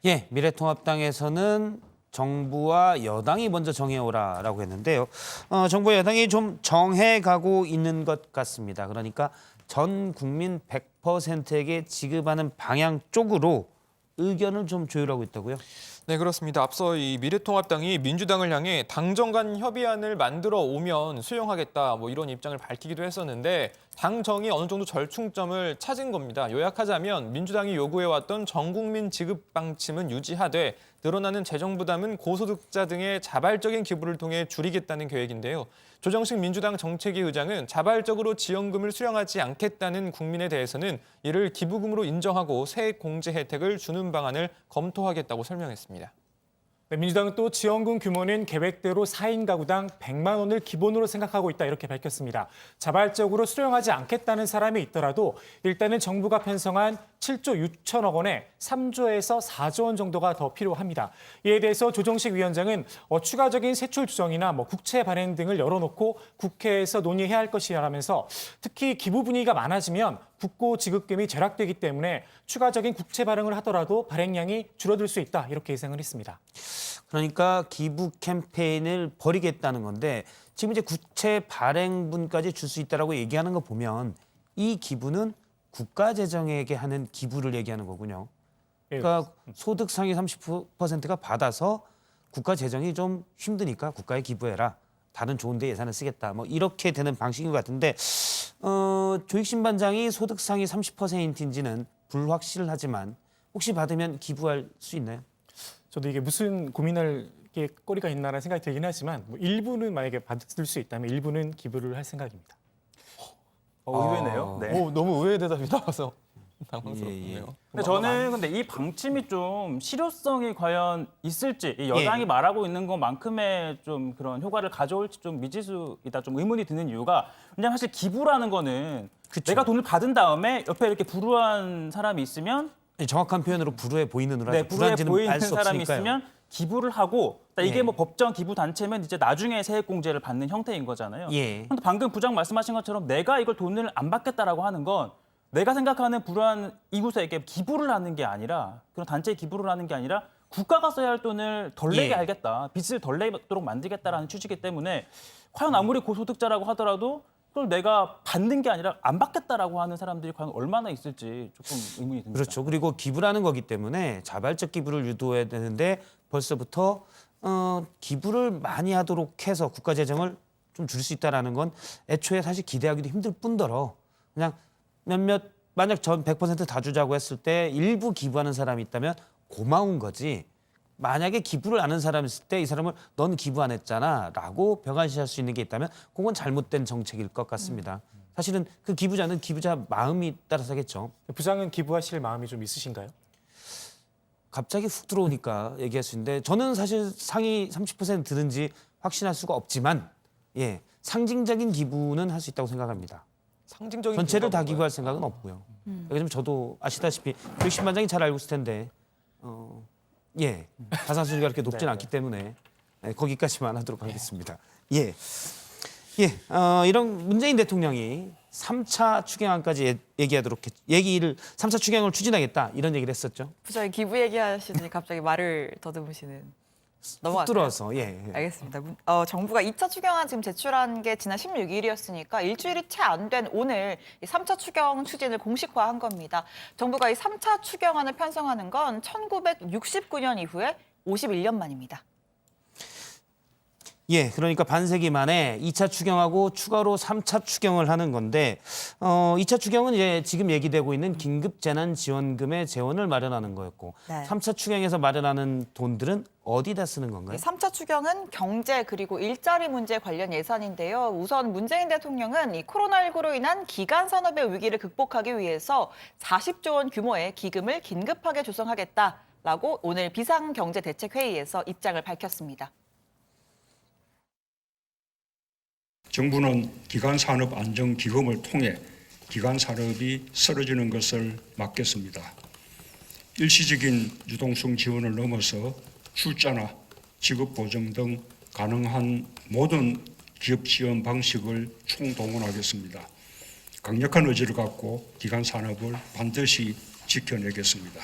예, 미래통합당에서는 정부와 여당이 먼저 정해오라라고 했는데요. 정부와 여당이 좀 정해가고 있는 것 같습니다. 그러니까 전 국민 100%에게 지급하는 방향 쪽으로 의견을 좀 조율하고 있다고요?
네, 그렇습니다. 앞서 이 미래통합당이 민주당을 향해 당정 간 협의안을 만들어 오면 수용하겠다 이런 입장을 밝히기도 했었는데 당정이 어느 정도 절충점을 찾은 겁니다. 요약하자면 민주당이 요구해왔던 전국민 지급 방침은 유지하되 늘어나는 재정 부담은 고소득자 등의 자발적인 기부를 통해 줄이겠다는 계획인데요. 조정식 민주당 정책위 의장은 자발적으로 지원금을 수령하지 않겠다는 국민에 대해서는 이를 기부금으로 인정하고 세액 공제 혜택을 주는 방안을 검토하겠다고 설명했습니다.
네, 민주당은 또 지원금 규모는 계획대로 4인 가구당 100만 원을 기본으로 생각하고 있다 이렇게 밝혔습니다. 자발적으로 수령하지 않겠다는 사람이 있더라도 일단은 정부가 편성한 7조 6천억 원에 3조에서 4조 원 정도가 더 필요합니다. 이에 대해서 조정식 위원장은 추가적인 세출 조정이나 국채 발행 등을 열어놓고 국회에서 논의해야 할 것이라면서 특히 기부 분위기가 많아지면 국고 지급금이 절약되기 때문에 추가적인 국채 발행을 하더라도 발행량이 줄어들 수 있다 이렇게 예상을 했습니다.
그러니까 기부 캠페인을 벌이겠다는 건데 지금 이제 국채 발행분까지 줄 수 있다라고 얘기하는 거 보면 이 기부는 국가 재정에게 하는 기부를 얘기하는 거군요. 그러니까 소득 상위 30%가 받아서 국가 재정이 좀 힘드니까 국가에 기부해라. 다른 좋은 데 예산을 쓰겠다. 이렇게 되는 방식인 것 같은데 조익신 반장이 소득 상위 30%인지는 불확실하지만 혹시 받으면 기부할 수 있나요?
저도 이게 무슨 고민할 게 거리가 있나라는 생각이 들긴 하지만 일부는 만약에 받을 수 있다면 일부는 기부를 할 생각입니다.
의외네요. 네.
너무 의외의 대답이 나와서 당황스럽네요.
근데 저는 이 방침이 좀 실효성이 과연 있을지 이 여당이 말하고 있는 것만큼의 좀 그런 효과를 가져올지 좀 미지수이다 좀 의문이 드는 이유가 왜냐하면 사실 기부라는 거는 내가 돈을 받은 다음에 옆에 이렇게 불우한 사람이 있으면
정확한 표현으로 불우해 보이는
불우해 보이는 사람이 있으면 기부를 하고 이게 법정 기부 단체면 이제 나중에 세액 공제를 받는 형태인 거잖아요. 그런데 방금 부장 말씀하신 것처럼 내가 이걸 돈을 안 받겠다라고 하는 건 내가 생각하는 불우한 이웃에게 기부를 하는 게 아니라 그런 단체에 기부를 하는 게 아니라 국가가 써야 할 돈을 덜 내게 하겠다. 빚을 덜 내도록 만들겠다라는 취지이기 때문에 과연 아무리 고소득자라고 하더라도 그걸 내가 받는 게 아니라 안 받겠다라고 하는 사람들이 과연 얼마나 있을지 조금 의문이 듭니다.
그렇죠. 그리고 기부라는 거기 때문에 자발적 기부를 유도해야 되는데 벌써부터 기부를 많이 하도록 해서 국가 재정을 좀 줄 수 있다라는 건 애초에 사실 기대하기도 힘들 뿐더러 그냥 만약 전 100% 다 주자고 했을 때 일부 기부하는 사람이 있다면 고마운 거지. 만약에 기부를 안 하는 사람이 있을 때 이 사람을 넌 기부 안 했잖아 라고 벽안시할 수 있는 게 있다면 그건 잘못된 정책일 것 같습니다. 사실은 그 기부자는 기부자 마음이 따라서 하겠죠.
부장은 기부하실 마음이 좀 있으신가요?
갑자기 훅 들어오니까 얘기할 수 있는데 저는 사실 상위 30% 드는지 확신할 수가 없지만 상징적인 기부는 할 수 있다고 생각합니다.
상징적인
전체를 다 기부할 생각은 없고요. 왜냐면 저도 아시다시피 조익신 반장이 잘 알고 있을 텐데 자산 수지가 그렇게 높지는 않기 때문에 거기까지만 하도록 하겠습니다. 이런 문재인 대통령이 3차 추경안까지 얘기를 3차 추경을 추진하겠다 이런 얘기를 했었죠.
부장님 기부 얘기하시더니 갑자기 말을 더듬으시는. 넘어갈까요?
뚫어서 예.
알겠습니다. 정부가 2차 추경안 지금 제출한 게 지난 16일이었으니까 일주일이 채 안 된 오늘 이 3차 추경 추진을 공식화한 겁니다. 정부가 이 3차 추경안을 편성하는 건 1969년 이후에 51년 만입니다.
예, 그러니까 반세기 만에 2차 추경하고 추가로 3차 추경을 하는 건데 2차 추경은 이제 지금 얘기되고 있는 긴급재난지원금의 재원을 마련하는 거였고
네.
3차 추경에서 마련하는 돈들은 어디다 쓰는 건가요?
3차 추경은 경제 그리고 일자리 문제 관련 예산인데요. 우선 문재인 대통령은 이 코로나19로 인한 기간 산업의 위기를 극복하기 위해서 40조 원 규모의 기금을 긴급하게 조성하겠다라고 오늘 비상경제대책회의에서 입장을 밝혔습니다.
정부는 기간산업안정기금을 통해 기간산업이 쓰러지는 것을 막겠습니다. 일시적인 유동성 지원을 넘어서 출자나 직업보정 등 가능한 모든 기업 지원 방식을 총동원하겠습니다. 강력한 의지를 갖고 기간산업을 반드시 지켜내겠습니다.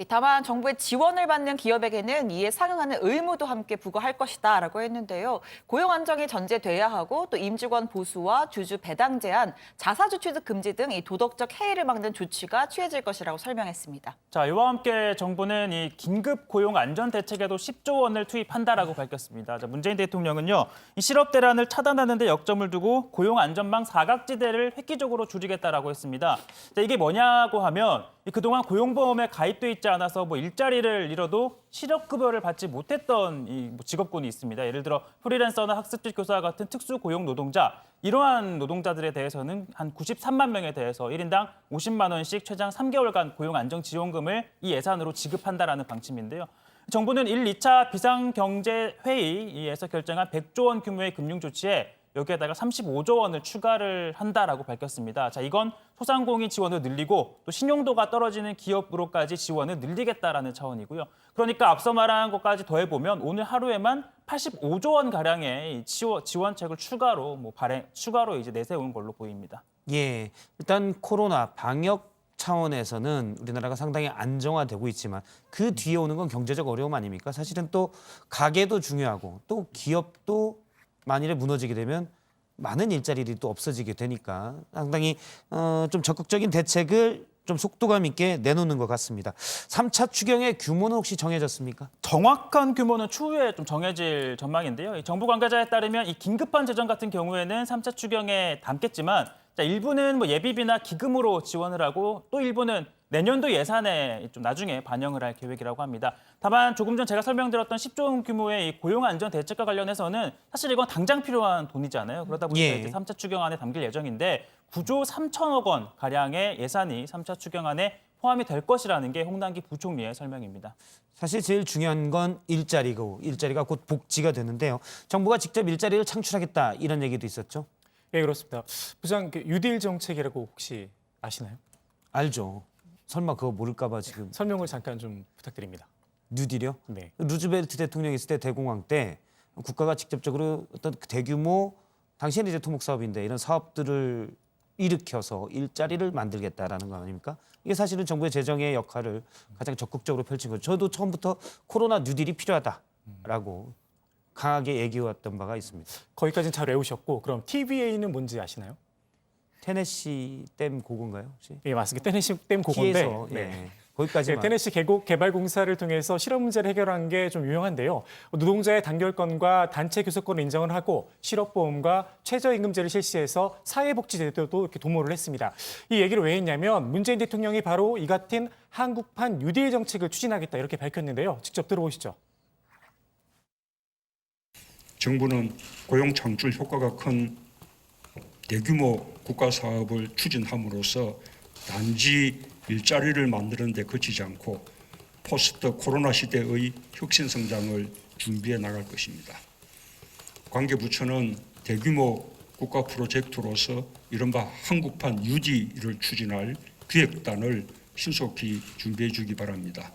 다만 정부의 지원을 받는 기업에게는 이에 상응하는 의무도 함께 부과할 것이다라고 했는데요. 고용 안정이 전제돼야 하고 또 임직원 보수와 주주 배당 제한, 자사주 취득 금지 등 이 도덕적 해이를 막는 조치가 취해질 것이라고 설명했습니다.
자, 이와 함께 정부는 이 긴급 고용 안전 대책에도 10조 원을 투입한다라고 밝혔습니다. 자, 문재인 대통령은요, 이 실업 대란을 차단하는 데 역점을 두고 고용 안전망 사각지대를 획기적으로 줄이겠다라고 했습니다. 자, 이게 뭐냐고 하면 그동안 고용보험에 가입돼 있지 않아서 일자리를 잃어도 실업급여를 받지 못했던 이 직업군이 있습니다. 예를 들어 프리랜서나 학습지 교사 같은 특수 고용 노동자, 이러한 노동자들에 대해서는 한 93만 명에 대해서 1인당 50만 원씩 최장 3개월간 고용 안정 지원금을 이 예산으로 지급한다라는 방침인데요. 정부는 1, 2차 비상경제회의에서 결정한 100조 원 규모의 금융조치에 여기에다가 35조 원을 추가를 한다라고 밝혔습니다. 자, 이건 소상공인 지원을 늘리고 또 신용도가 떨어지는 기업으로까지 지원을 늘리겠다라는 차원이고요. 그러니까 앞서 말한 것까지 더해보면 오늘 하루에만 85조 원 가량의 지원책을 추가로 이제 내세운 걸로 보입니다.
예, 일단 코로나 방역 차원에서는 우리나라가 상당히 안정화되고 있지만 그 뒤에 오는 건 경제적 어려움 아닙니까? 사실은 또 가게도 중요하고 또 기업도 만일에 무너지게 되면 많은 일자리들이 또 없어지게 되니까 상당히 좀 적극적인 대책을 좀 속도감 있게 내놓는 것 같습니다. 3차 추경의 규모는 혹시 정해졌습니까?
정확한 규모는 추후에 좀 정해질 전망인데요. 정부 관계자에 따르면 이 긴급한 재정 같은 경우에는 3차 추경에 담겠지만 일부는 예비비나 기금으로 지원을 하고 또 일부는 내년도 예산에 좀 나중에 반영을 할 계획이라고 합니다. 다만 조금 전 제가 설명드렸던 10조 원 규모의 이 고용 안전 대책과 관련해서는 사실 이건 당장 필요한 돈이잖아요. 그러다 보니까
예.
이제 3차 추경안에 담길 예정인데 9조 3천억 원 가량의 예산이 3차 추경안에 포함이 될 것이라는 게 홍남기 부총리의 설명입니다.
사실 제일 중요한 건 일자리고 일자리가 곧 복지가 되는데요. 정부가 직접 일자리를 창출하겠다 이런 얘기도 있었죠.
예, 그렇습니다. 부장 뉴딜 정책이라고 혹시 아시나요?
알죠. 설마 그거 모를까 봐 지금.
설명을 잠깐 좀 부탁드립니다.
뉴딜이요?
네.
루즈벨트 대통령이 있을 때 대공황 때 국가가 직접적으로 어떤 대규모 당시에는 이제 토목 사업인데 이런 사업들을 일으켜서 일자리를 만들겠다라는 거 아닙니까? 이게 사실은 정부의 재정의 역할을 가장 적극적으로 펼친 거죠. 저도 처음부터 코로나 뉴딜이 필요하다라고 강하게 얘기해왔던 바가 있습니다.
거기까지는 잘 외우셨고 그럼 TVA는 뭔지 아시나요?
테네시 댐 고건가요? 혹시?
예, 맞습니다. 테네시 댐 고건데
피해서, 예. 거기까지만.
테네시 개발공사를 통해서 실업 문제를 해결한 게 좀 유용한데요. 노동자의 단결권과 단체 교섭권을 인정을 하고 실업보험과 최저임금제를 실시해서 사회복지제도도 이렇게 도모를 했습니다. 이 얘기를 왜 했냐면 문재인 대통령이 바로 이 같은 한국판 뉴딜 정책을 추진하겠다 이렇게 밝혔는데요. 직접 들어보시죠.
정부는 고용 창출 효과가 큰 대규모 국가 사업을 추진함으로써 단지 일자리를 만드는 데 그치지 않고 포스트 코로나 시대의 혁신 성장을 준비해 나갈 것입니다. 관계 부처는 대규모 국가 프로젝트로서 이른바 한국판 뉴딜을 추진할 기획단을 신속히 준비해 주기 바랍니다.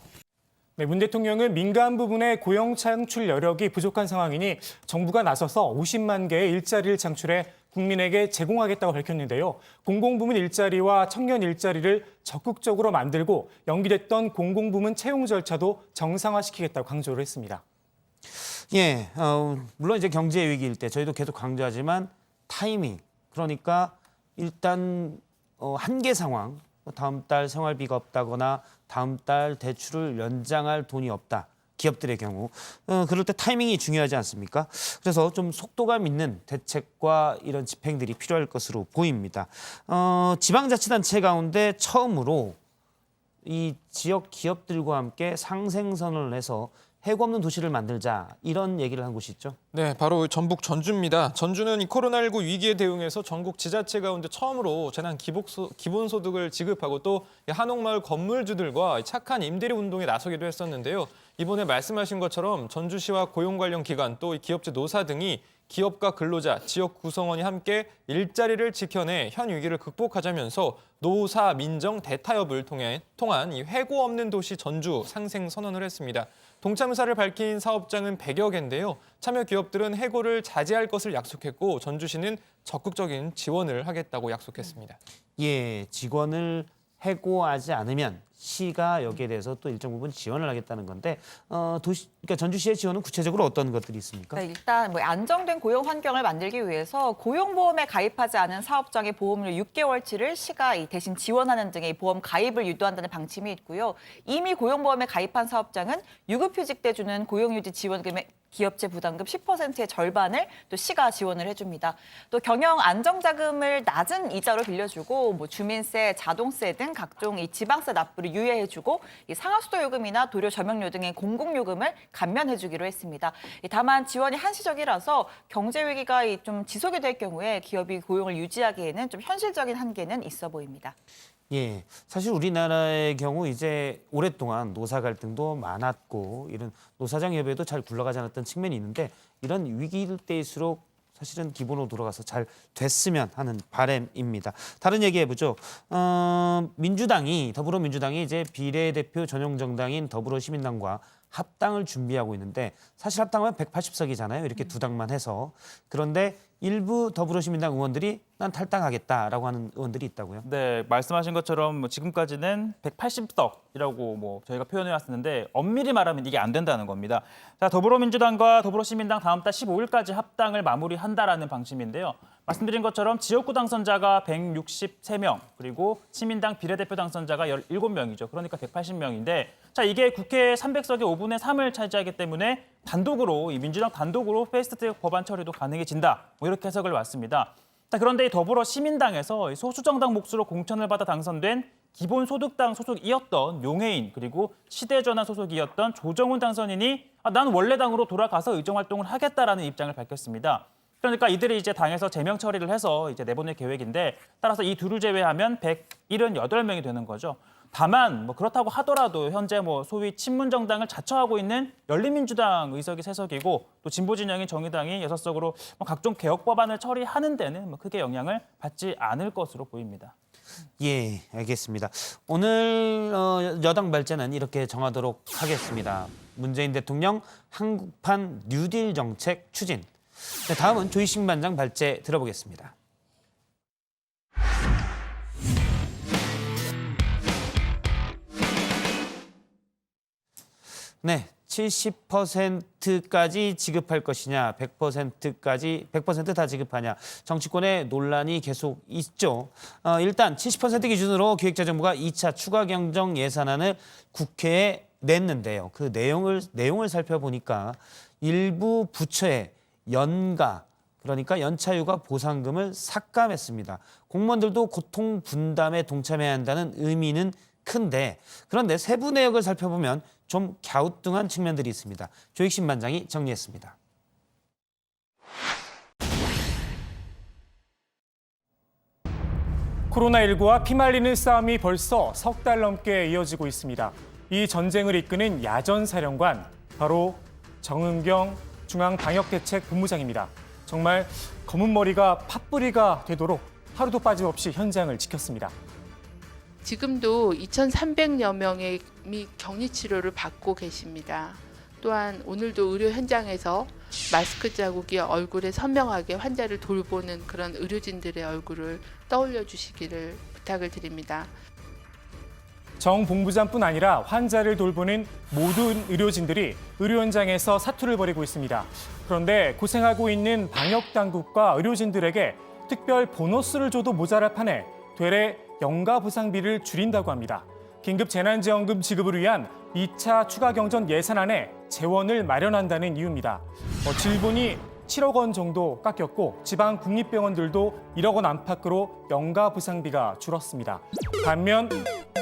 네, 문 대통령은 민간 부분의 고용 창출 여력이 부족한 상황이니 정부가 나서서 50만 개의 일자리를 창출해 국민에게 제공하겠다고 밝혔는데요. 공공부문 일자리와 청년 일자리를 적극적으로 만들고 연기됐던 공공부문 채용 절차도 정상화시키겠다고 강조를 했습니다.
예, 물론 이제 경제 위기일 때 저희도 계속 강조하지만 타이밍, 그러니까 일단 한계 상황, 다음 달 생활비가 없다거나 다음 달 대출을 연장할 돈이 없다. 기업들의 경우 그럴 때 타이밍이 중요하지 않습니까? 그래서 좀 속도감 있는 대책과 이런 집행들이 필요할 것으로 보입니다. 지방자치단체 가운데 처음으로 이 지역 기업들과 함께 상생선언을 해서 해고 없는 도시를 만들자 이런 얘기를 한 곳이 있죠.
네, 바로 전북 전주입니다. 전주는 이 코로나19 위기에 대응해서 전국 지자체 가운데 처음으로 재난 기본소득을 지급하고 또 한옥마을 건물주들과 착한 임대료 운동에 나서기도 했었는데요. 이번에 말씀하신 것처럼 전주시와 고용 관련 기관 또 기업체 노사 등이 기업과 근로자, 지역 구성원이 함께 일자리를 지켜내 현 위기를 극복하자면서 노사, 민정, 대타협을 통한 이 해고 없는 도시 전주 상생 선언을 했습니다. 동참 의사를 밝힌 사업장은 100여 개인데요. 참여 기업들은 해고를 자제할 것을 약속했고 전주시는 적극적인 지원을 하겠다고 약속했습니다.
예, 직원을 해고하지 않으면 시가 여기에 대해서 또 일정 부분 지원을 하겠다는 건데 그러니까 전주시의 지원은 구체적으로 어떤 것들이 있습니까?
네, 일단 안정된 고용 환경을 만들기 위해서 고용보험에 가입하지 않은 사업장의 보험료 6개월치를 시가 대신 지원하는 등의 보험 가입을 유도한다는 방침이 있고요. 이미 고용보험에 가입한 사업장은 유급휴직 때 주는 고용유지 지원금의 기업체 부담금 10%의 절반을 또 시가 지원을 해줍니다. 또 경영 안정자금을 낮은 이자로 빌려주고 주민세, 자동세 등 각종 이 지방세 납부를 유예해주고 이 상하수도 요금이나 도료 점용료 등의 공공요금을 감면해주기로 했습니다. 다만 지원이 한시적이라서 경제 위기가 좀 지속이 될 경우에 기업이 고용을 유지하기에는 좀 현실적인 한계는 있어 보입니다.
예, 사실 우리나라의 경우 이제 오랫동안 노사 갈등도 많았고 이런 노사장 협의도 잘 굴러가지 않았던 측면이 있는데 이런 위기일 때일수록 사실은 기본으로 돌아가서 잘 됐으면 하는 바람입니다. 다른 얘기 해보죠. 더불어민주당이 이제 비례대표 전용 정당인 더불어시민당과 합당을 준비하고 있는데 사실 합당하면 180석이잖아요. 이렇게 두 당만 해서. 그런데 일부 더불어시민당 의원들이 난 탈당하겠다라고 하는 의원들이 있다고요.
네, 말씀하신 것처럼 지금까지는 180석이라고 저희가 표현해 왔었는데 엄밀히 말하면 이게 안 된다는 겁니다. 자, 더불어민주당과 더불어시민당 다음 달 15일까지 합당을 마무리한다라는 방침인데요. 말씀드린 것처럼 지역구 당선자가 163명, 그리고 시민당 비례대표 당선자가 17명이죠. 그러니까 180명인데 자, 이게 국회 300석의 5분의 3을 차지하기 때문에 단독으로 이 민주당 단독으로 패스트트랙 법안 처리도 가능해진다. 이렇게 해석을 왔습니다. 자, 그런데 이 더불어시민당에서 소수정당 몫으로 공천을 받아 당선된 기본소득당 소속이었던 용해인 그리고 시대전환 소속이었던 조정훈 당선인이 난 원래 당으로 돌아가서 의정활동을 하겠다라는 입장을 밝혔습니다. 그러니까 이들이 이제 당에서 제명 처리를 해서 이제 내보낼 계획인데 따라서 이 둘을 제외하면 178명이 되는 거죠. 다만 그렇다고 하더라도 현재 소위 친문정당을 자처하고 있는 열린민주당 의석이 3석이고 또 진보진영인 정의당이 6석으로 각종 개혁 법안을 처리하는 데는 크게 영향을 받지 않을 것으로 보입니다.
예, 알겠습니다. 오늘 여당 발제는 이렇게 정하도록 하겠습니다. 문재인 대통령 한국판 뉴딜 정책 추진. 네, 다음은 조희식 반장 발제 들어보겠습니다. 네, 70%까지 지급할 것이냐, 100% 다 지급하냐, 정치권의 논란이 계속 있죠. 일단 70% 기준으로 기획재정부가 2차 추가 경정 예산안을 국회에 냈는데요. 그 내용을 살펴보니까 일부 부처의 연가, 그러니까 연차휴가 보상금을 삭감했습니다. 공무원들도 고통 분담에 동참해야 한다는 의미는 큰데 그런데 세부 내역을 살펴보면 좀 갸우뚱한 측면들이 있습니다. 조익신 반장이 정리했습니다.
코로나19와 피말리는 싸움이 벌써 석 달 넘게 이어지고 있습니다. 이 전쟁을 이끄는 야전사령관, 바로 정은경 중앙방역대책본부장입니다. 정말 검은 머리가 팥뿌리가 되도록 하루도 빠짐없이 현장을 지켰습니다.
지금도 2,300여 명의 격리 치료를 받고 계십니다. 또한 오늘도 의료 현장에서 마스크 자국이 얼굴에 선명하게 환자를 돌보는 그런 의료진들의 얼굴을 떠올려 주시기를 부탁을 드립니다.
정 본부장뿐 아니라 환자를 돌보는 모든 의료진들이 의료 현장에서 사투를 벌이고 있습니다. 그런데 고생하고 있는 방역 당국과 의료진들에게 특별 보너스를 줘도 모자랄 판에 되레 연가 보상비를 줄인다고 합니다. 긴급 재난지원금 지급을 위한 2차 추가 경정 예산안에 재원을 마련한다는 이유입니다. 질본이 7억 원 정도 깎였고 지방 국립병원들도 1억 원 안팎으로 연가 보상비가 줄었습니다. 반면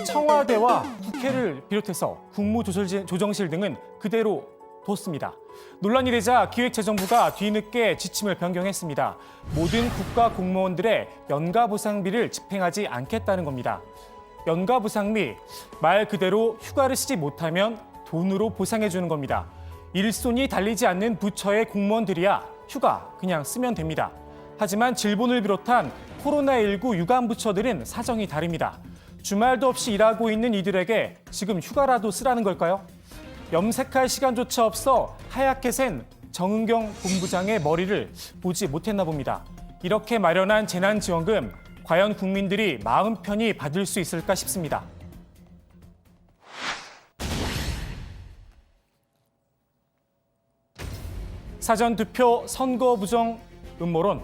청와대와 국회를 비롯해서 국무조정실 등은 그대로 뒀습니다. 논란이 되자 기획재정부가 뒤늦게 지침을 변경했습니다. 모든 국가 공무원들의 연가 보상비를 집행하지 않겠다는 겁니다. 연가 보상비, 말 그대로 휴가를 쓰지 못하면 돈으로 보상해 주는 겁니다. 일손이 달리지 않는 부처의 공무원들이야 휴가 그냥 쓰면 됩니다. 하지만 질본을 비롯한 코로나19 유관 부처들은 사정이 다릅니다. 주말도 없이 일하고 있는 이들에게 지금 휴가라도 쓰라는 걸까요? 염색할 시간조차 없어 하얗게 센 정은경 본부장의 머리를 보지 못했나 봅니다. 이렇게 마련한 재난지원금, 과연 국민들이 마음 편히 받을 수 있을까 싶습니다. 사전투표, 선거 부정, 음모론.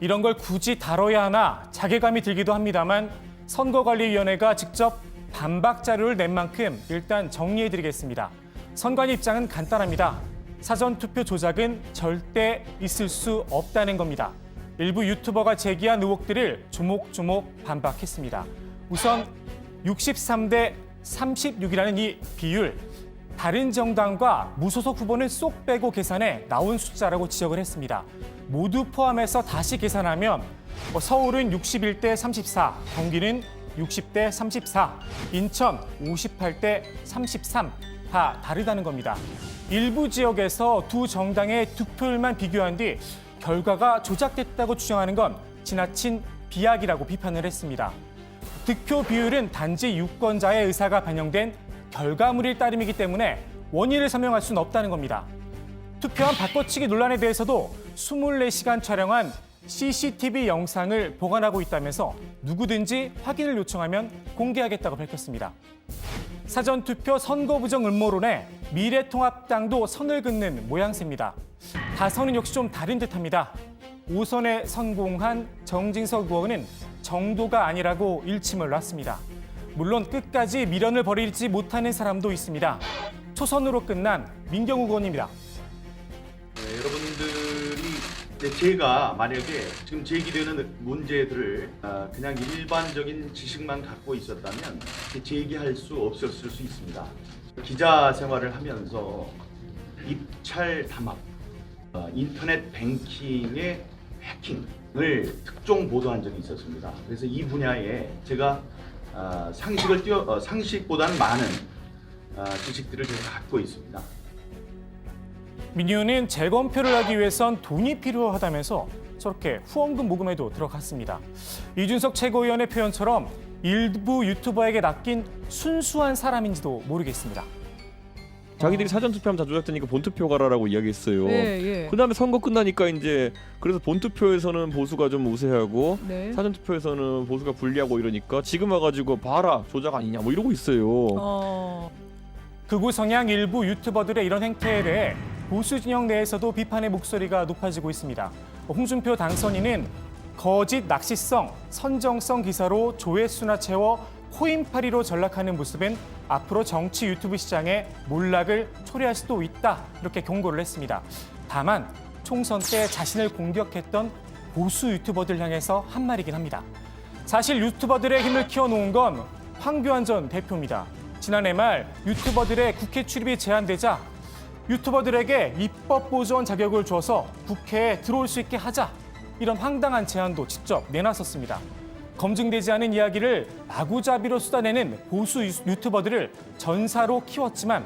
이런 걸 굳이 다뤄야 하나 자괴감이 들기도 합니다만 선거관리위원회가 직접 반박 자료를 낸 만큼 일단 정리해드리겠습니다. 선관위 입장은 간단합니다. 사전투표 조작은 절대 있을 수 없다는 겁니다. 일부 유튜버가 제기한 의혹들을 조목조목 반박했습니다. 우선 63대 36이라는 이 비율, 다른 정당과 무소속 후보는 쏙 빼고 계산해 나온 숫자라고 지적을 했습니다. 모두 포함해서 다시 계산하면 서울은 61대 34, 경기는 60대 34, 인천 58대 33, 다 다르다는 겁니다. 일부 지역에서 두 정당의 득표율만 비교한 뒤 결과가 조작됐다고 주장하는 건 지나친 비약이라고 비판을 했습니다. 득표 비율은 단지 유권자의 의사가 반영된 결과물일 따름이기 때문에 원인을 설명할 수는 없다는 겁니다. 투표한 바꿔치기 논란에 대해서도 24시간 촬영한 CCTV 영상을 보관하고 있다면서 누구든지 확인을 요청하면 공개하겠다고 밝혔습니다. 사전투표 선거 부정 음모론에 미래통합당도 선을 긋는 모양새입니다. 다선은 역시 좀 다른 듯합니다. 5선에 성공한 정진석 의원은 정도가 아니라고 일침을 놨습니다. 물론 끝까지 미련을 버리지 못하는 사람도 있습니다. 초선으로 끝난 민경우 의원입니다.
여러분들이 제가 만약에 지금 제기되는 문제들을 그냥 일반적인 지식만 갖고 있었다면 제기할 수 없었을 수 있습니다. 기자 생활을 하면서 입찰 담합, 인터넷 뱅킹의 해킹을 특종 보도한 적이 있었습니다. 그래서 이 분야에 제가 상식보다는 많은 지식들을 제가 갖고 있습니다.
민 의원은 재검표를 하기 위해선 돈이 필요하다면서 저렇게 후원금 모금에도 들어갔습니다. 이준석 최고위원의 표현처럼 일부 유튜버에게 낚인 순수한 사람인지도 모르겠습니다.
자기들이 사전투표하면 다 조작되니까 본투표 가라라고 이야기했어요.
예.
그다음에 선거 끝나니까 이제 그래서 본투표에서는 보수가 좀 우세하고
네.
사전투표에서는 보수가 불리하고 이러니까 지금 와가지고 봐라 조작 아니냐 뭐 이러고 있어요.
극우 성향 일부 유튜버들의 이런 행태에 대해 보수 진영 내에서도 비판의 목소리가 높아지고 있습니다. 홍준표 당선인은 거짓 낚시성, 선정성 기사로 조회수나 채워 코인파리로 전락하는 모습은 앞으로 정치 유튜브 시장에 몰락을 초래할 수도 있다 이렇게 경고를 했습니다. 다만 총선 때 자신을 공격했던 보수 유튜버들 향해서 한 말이긴 합니다. 사실 유튜버들의 힘을 키워놓은 건 황교안 전 대표입니다. 지난해 말 유튜버들의 국회 출입이 제한되자 유튜버들에게 입법보조원 자격을 줘서 국회에 들어올 수 있게 하자 이런 황당한 제안도 직접 내놨었습니다. 검증되지 않은 이야기를 마구잡이로 쏟아내는 보수 유튜버들을 전사로 키웠지만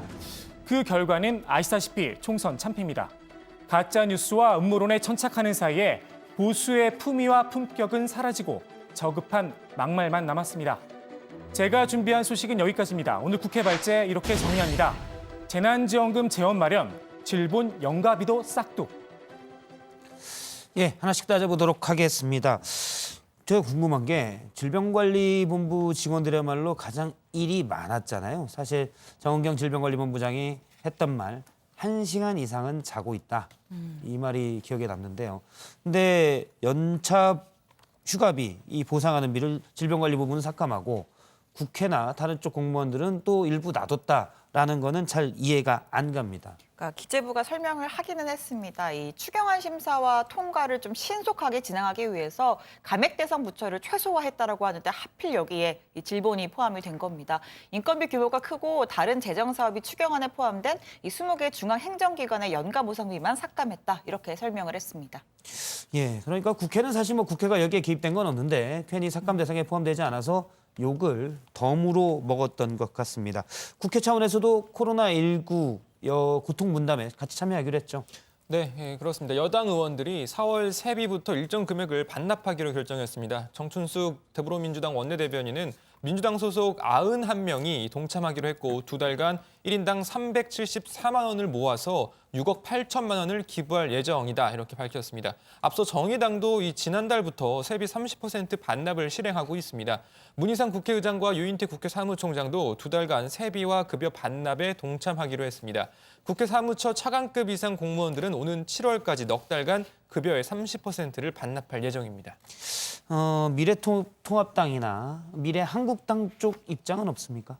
그 결과는 아시다시피 총선 참패입니다. 가짜 뉴스와 음모론에 천착하는 사이에 보수의 품위와 품격은 사라지고 저급한 막말만 남았습니다. 제가 준비한 소식은 여기까지입니다. 오늘 국회 발제 이렇게 정리합니다. 재난지원금 재원 마련, 질본 연가비도 싹둑.
예, 하나씩 따져보도록 하겠습니다. 제가 궁금한 게 질병관리본부 직원들이야말로 가장 일이 많았잖아요. 사실 정은경 질병관리본부장이 했던 말 1시간 이상은 자고 있다. 이 말이 기억에 남는데요. 근데 연차 휴가비, 이 보상하는 비를 질병관리본부는 삭감하고 국회나 다른 쪽 공무원들은 또 일부 놔뒀다라는 거는 잘 이해가 안 갑니다.
그러니까 기재부가 설명을 하기는 했습니다. 이 추경안 심사와 통과를 좀 신속하게 진행하기 위해서 감액 대상 부처를 최소화했다라고 하는데 하필 여기에 이 질본이 포함이 된 겁니다. 인건비 규모가 크고 다른 재정 사업이 추경안에 포함된 이 20개 중앙 행정기관의 연가 보상비만 삭감했다. 이렇게 설명을 했습니다.
예, 그러니까 국회는 사실 뭐 국회가 여기에 개입된 건 없는데 괜히 삭감 대상에 포함되지 않아서 욕을 덤으로 먹었던 것 같습니다. 국회 차원에서도 코로나19 고통 분담에 같이 참여하기로 했죠.
네, 예, 그렇습니다. 여당 의원들이 4월 세비부터 일정 금액을 반납하기로 결정했습니다. 정춘숙 더불어민주당 원내대변인은 민주당 소속 91명이 동참하기로 했고 2달간 1인당 374만 원을 모아서 6억 8천만 원을 기부할 예정이다 이렇게 밝혔습니다. 앞서 정의당도 이 지난달부터 세비 30% 반납을 실행하고 있습니다. 문희상 국회의장과 유인태 국회 사무총장도 2달간 세비와 급여 반납에 동참하기로 했습니다. 국회 사무처 차관급 이상 공무원들은 오는 7월까지 넉 달간 급여의 30%를 반납할 예정입니다.
미래통합당이나 미래한국당 쪽 입장은 없습니까?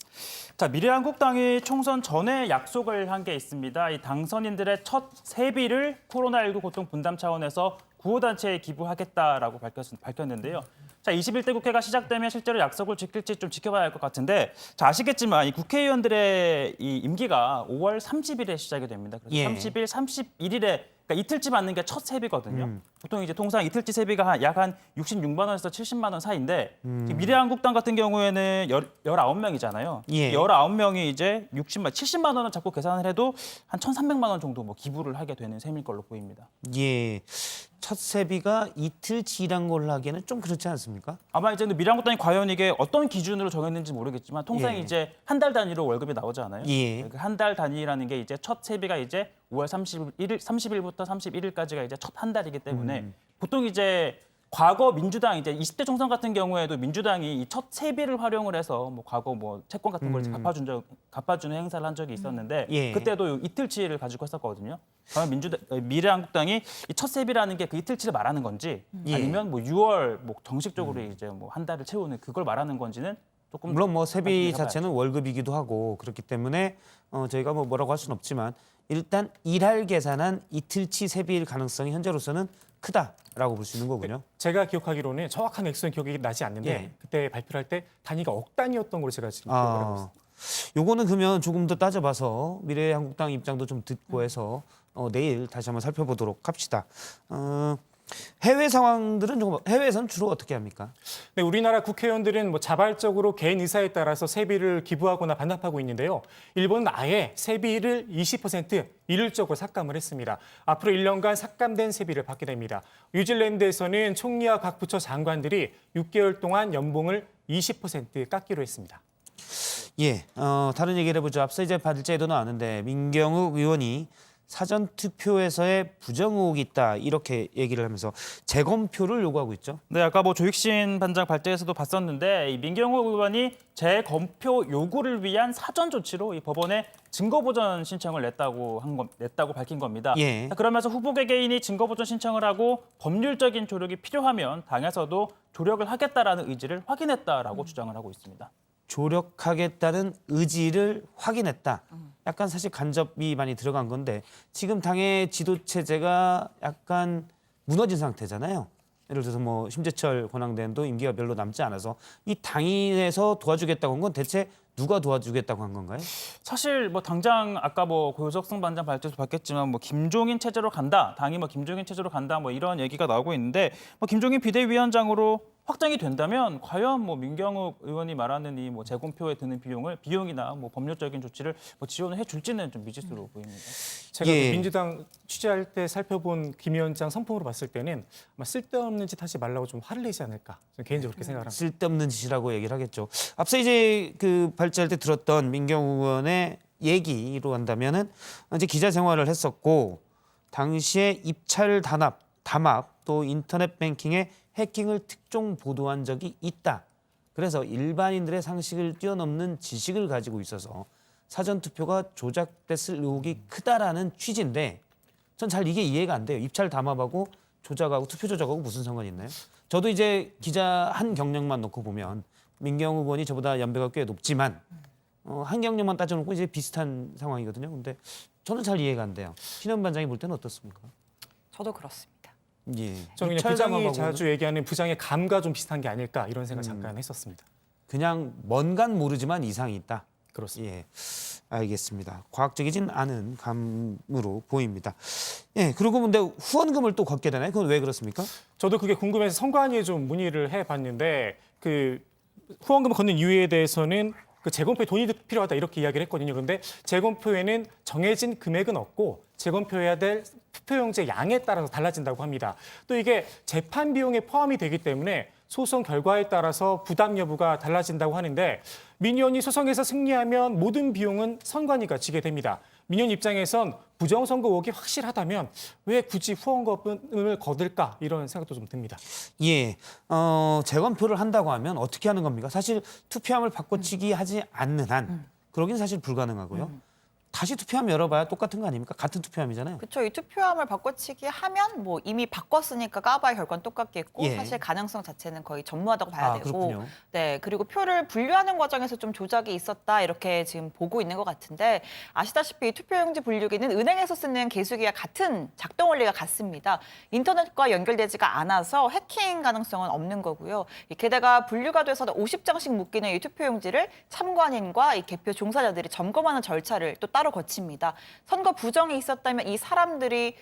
자, 미래한국당이 총선 전에 약속을 한 게 있습니다. 이 당선인들의 첫 세비를 코로나19 고통 분담 차원에서 구호단체에 기부하겠다라고 밝혔는데요. 자, 21대 국회가 시작되면 실제로 약속을 지킬지 좀 지켜봐야 할 것 같은데, 자, 아시겠지만 이 국회의원들의 이 임기가 5월 30일에 시작이 됩니다. 그래서
예.
30일, 31일에 그러니까 이틀치 받는 게 첫 세비거든요. 보통 이제 통상 이틀치 세비가 약 한 66만 원에서 70만 원 사이인데 미래한국당 같은 경우에는 19명이잖아요.
예.
19명이 이제 70만 원을 잡고 계산을 해도 한 1,300만 원 정도 뭐 기부를 하게 되는 셈일 걸로 보입니다.
예. 첫 세비가 이틀치란 걸로 하기에는 좀 그렇지 않습니까?
아마 이제 미래한국당이 과연 이게 어떤 기준으로 정했는지 모르겠지만 통상
예.
이제 한 달 단위로 월급이 나오잖아요.
예.
한 달 단위라는 게 이제 첫 세비가 이제 5월 30일부터 31일까지가 이제 첫 한 달이기 때문에 보통 이제 과거 민주당 이제 20대 총선 같은 경우에도 민주당이 이 첫 세비를 활용을 해서 뭐 과거 뭐 채권 같은 걸 갚아주는 행사를 한 적이 있었는데
예.
그때도 이틀치를 가지고 했었거든요. 그러면 미래한국당이 이 첫 세비라는 게 그 이틀치를 말하는 건지
예.
아니면 뭐 6월 뭐 정식적으로 이제 뭐 한 달을 채우는 그걸 말하는 건지는 조금
물론 뭐 세비
확인해봐야죠.
자체는 월급이기도 하고 그렇기 때문에 저희가 뭐 뭐라고 할 수는 없지만 일단 일할 계산한 이틀치 세비일 가능성이 현재로서는 크다라고 볼 수 있는 거군요.
제가 기억하기로는 정확한 액수는 기억이 나지 않는데
예.
그때 발표를 할 때 단위가 억 단위였던 걸로 제가 지금 기억을 하고 있습니다.
요거는 그러면 조금 더 따져봐서 미래한국당 입장도 좀 듣고 해서 내일 다시 한번 살펴보도록 합시다. 해외 상황들은 조금 해외에서는 주로 어떻게 합니까?
네, 우리나라 국회의원들은 뭐 자발적으로 개인 의사에 따라서 세비를 기부하거나 반납하고 있는데요. 일본은 아예 세비를 20% 일률적으로 삭감을 했습니다. 앞으로 1년간 삭감된 세비를 받게 됩니다. 뉴질랜드에서는 총리와 각 부처 장관들이 6개월 동안 연봉을 20% 깎기로 했습니다.
예, 다른 얘기를 해보죠. 앞서 이제 발제도 나왔는데 민경욱 의원이 사전 투표에서의 부정 의혹이 있다 이렇게 얘기를 하면서 재검표를 요구하고 있죠.
네, 아까 뭐 조익신 반장 발제에서도 봤었는데 이 민경욱 의원이 재검표 요구를 위한 사전 조치로 이 법원에 증거보전 신청을 냈다고 밝힌 겁니다.
예.
그러면서 후보 개개인이 증거보전 신청을 하고 법률적인 조력이 필요하면 당에서도 조력을 하겠다라는 의지를 확인했다라고 주장을 하고 있습니다.
조력하겠다는 의지를 확인했다. 약간 사실 간접이 많이 들어간 건데 지금 당의 지도 체제가 약간 무너진 상태잖아요. 예를 들어서 뭐 심재철 권한대행도 임기가 별로 남지 않아서 이 당인에서 도와주겠다고 한 건 대체 누가 도와주겠다고 한 건가요?
사실 뭐 당장 아까 뭐 고효석승 반장 발제에서 봤겠지만 뭐 김종인 체제로 간다, 당이 뭐 김종인 체제로 간다 뭐 이런 얘기가 나오고 있는데 뭐 김종인 비대위원장으로 확정이 된다면 과연 뭐 민경욱 의원이 말하는 이 뭐 재검표에 드는 비용이나 뭐 법률적인 조치를 뭐 지원을 해줄지는 좀 미지수로 보입니다.
제가
예.
민주당 취재할 때 살펴본 김 위원장 선풍으로 봤을 때는 아마 쓸데없는 짓 하지 말라고 좀 화를 내지 않을까 저는 개인적으로 그렇게 생각합니다.
쓸데없는 짓이라고 얘기를 하겠죠. 앞서 이제 그 발제할 때 들었던 민경욱 의원의 얘기로 한다면은 이제 기자 생활을 했었고 당시에 입찰 담합 또 인터넷 뱅킹에 해킹을 특종 보도한 적이 있다. 그래서 일반인들의 상식을 뛰어넘는 지식을 가지고 있어서 사전 투표가 조작됐을 의혹이 크다라는 취지인데 전 잘 이게 이해가 안 돼요. 입찰 담합하고 조작하고 투표 조작하고 무슨 상관이 있나요? 저도 이제 기자 한 경력만 놓고 보면 민경욱 의원이 저보다 연배가 꽤 높지만 한 경력만 따져놓고 이제 비슷한 상황이거든요. 근데 저는 잘 이해가 안 돼요. 신현 반장이 볼 때는 어떻습니까?
저도 그렇습니다.
예.
저는 그냥 부장이 자주 얘기하는 부장의 감과 좀 비슷한 게 아닐까 이런 생각 잠깐 했었습니다.
그냥 뭔간 모르지만 이상이 있다.
그렇습니다.
예, 알겠습니다. 과학적이진 않은 감으로 보입니다. 예, 그리고 근데 후원금을 또 걷게 되나요? 그건 왜 그렇습니까?
저도 그게 궁금해서 선관위에 좀 문의를 해봤는데 그 후원금을 걷는 이유에 대해서는 그 재검표에 돈이 필요하다 이렇게 이야기를 했거든요. 그런데 재검표에는 정해진 금액은 없고 재검표해야 될 투표용지 양에 따라서 달라진다고 합니다. 또 이게 재판 비용에 포함이 되기 때문에 소송 결과에 따라서 부담 여부가 달라진다고 하는데 민의원이 소송에서 승리하면 모든 비용은 선관위가 지게 됩니다. 민의원 입장에선 부정선거 의혹이 확실하다면 왜 굳이 후원금을 거둘까 이런 생각도 좀 듭니다.
예, 재검표를 한다고 하면 어떻게 하는 겁니까? 사실 투표함을 바꿔치기 하지 않는 한 그러긴 사실 불가능하고요. 다시 투표함 열어봐야 똑같은 거 아닙니까? 같은 투표함이잖아요.
그렇죠. 이 투표함을 바꿔치기 하면 뭐 이미 바꿨으니까 까봐야 결과는 똑같겠고
예.
사실 가능성 자체는 거의 전무하다고 봐야 되고
그렇군요.
네, 그리고 표를 분류하는 과정에서 좀 조작이 있었다 이렇게 지금 보고 있는 것 같은데 아시다시피 이 투표용지 분류기는 은행에서 쓰는 개수기와 같은 작동 원리가 같습니다. 인터넷과 연결되지가 않아서 해킹 가능성은 없는 거고요. 게다가 분류가 돼서 50장씩 묶이는 이 투표용지를 참관인과 이 개표 종사자들이 점검하는 절차를 또 따로 거칩니다. 선거 부정이 있었다면 이 사람들이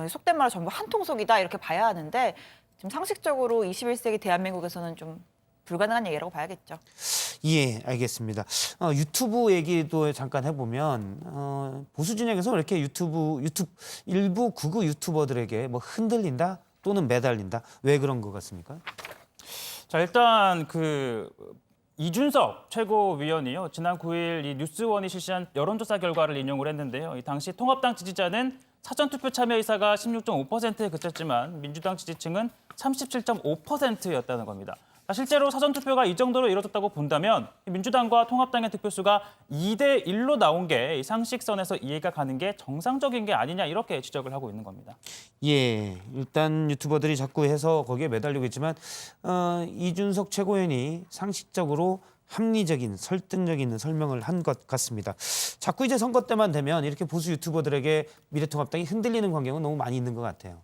속된 말로 전부 한통속이다 이렇게 봐야 하는데 지금 상식적으로 21세기 대한민국에서는 좀 불가능한 얘기라고 봐야겠죠.
예, 알겠습니다. 유튜브 얘기도 잠깐 해보면 보수 진영에서 이렇게 일부 극우 유튜버들에게 뭐 흔들린다 또는 매달린다 왜 그런 것 같습니까?
자, 일단 이준석 최고위원이요. 지난 9일 이 뉴스원이 실시한 여론조사 결과를 인용을 했는데요. 이 당시 통합당 지지자는 사전투표 참여 의사가 16.5%에 그쳤지만 민주당 지지층은 37.5%였다는 겁니다. 실제로 사전투표가 이 정도로 이루어졌다고 본다면 민주당과 통합당의 득표수가 2대 1로 나온 게 상식선에서 이해가 가는 게 정상적인 게 아니냐 이렇게 지적을 하고 있는 겁니다.
예, 일단 유튜버들이 자꾸 해서 거기에 매달리고 있지만 이준석 최고위원이 상식적으로 합리적인 설득력 있는 설명을 한 것 같습니다. 자꾸 이제 선거 때만 되면 이렇게 보수 유튜버들에게 미래통합당이 흔들리는 광경은 너무 많이 있는 것 같아요.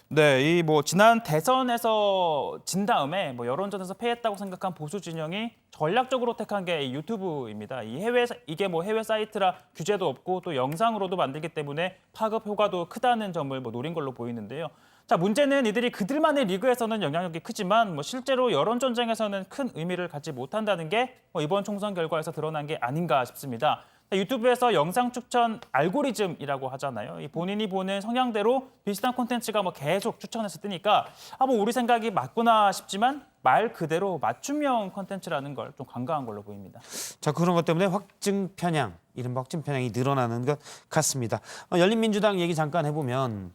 네, 지난 대선에서 진 다음에 여론전에서 패했다고 생각한 보수 진영이 전략적으로 택한 게 유튜브입니다. 이게 해외 사이트라 규제도 없고 또 영상으로도 만들기 때문에 파급 효과도 크다는 점을 노린 걸로 보이는데요. 자, 문제는 이들이 그들만의 리그에서는 영향력이 크지만 실제로 여론 전쟁에서는 큰 의미를 갖지 못한다는 게 이번 총선 결과에서 드러난 게 아닌가 싶습니다. 유튜브에서 영상 추천 알고리즘이라고 하잖아요. 본인이 보는 성향대로 비슷한 콘텐츠가 계속 추천해서 뜨니까 우리 생각이 맞구나 싶지만 말 그대로 맞춤형 콘텐츠라는 걸 좀 간과한 걸로 보입니다.
자, 그런 것 때문에 확증 편향, 이른바 확증 편향이 늘어나는 것 같습니다. 열린민주당 얘기 잠깐 해보면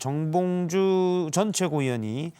정봉주 전 최고위원이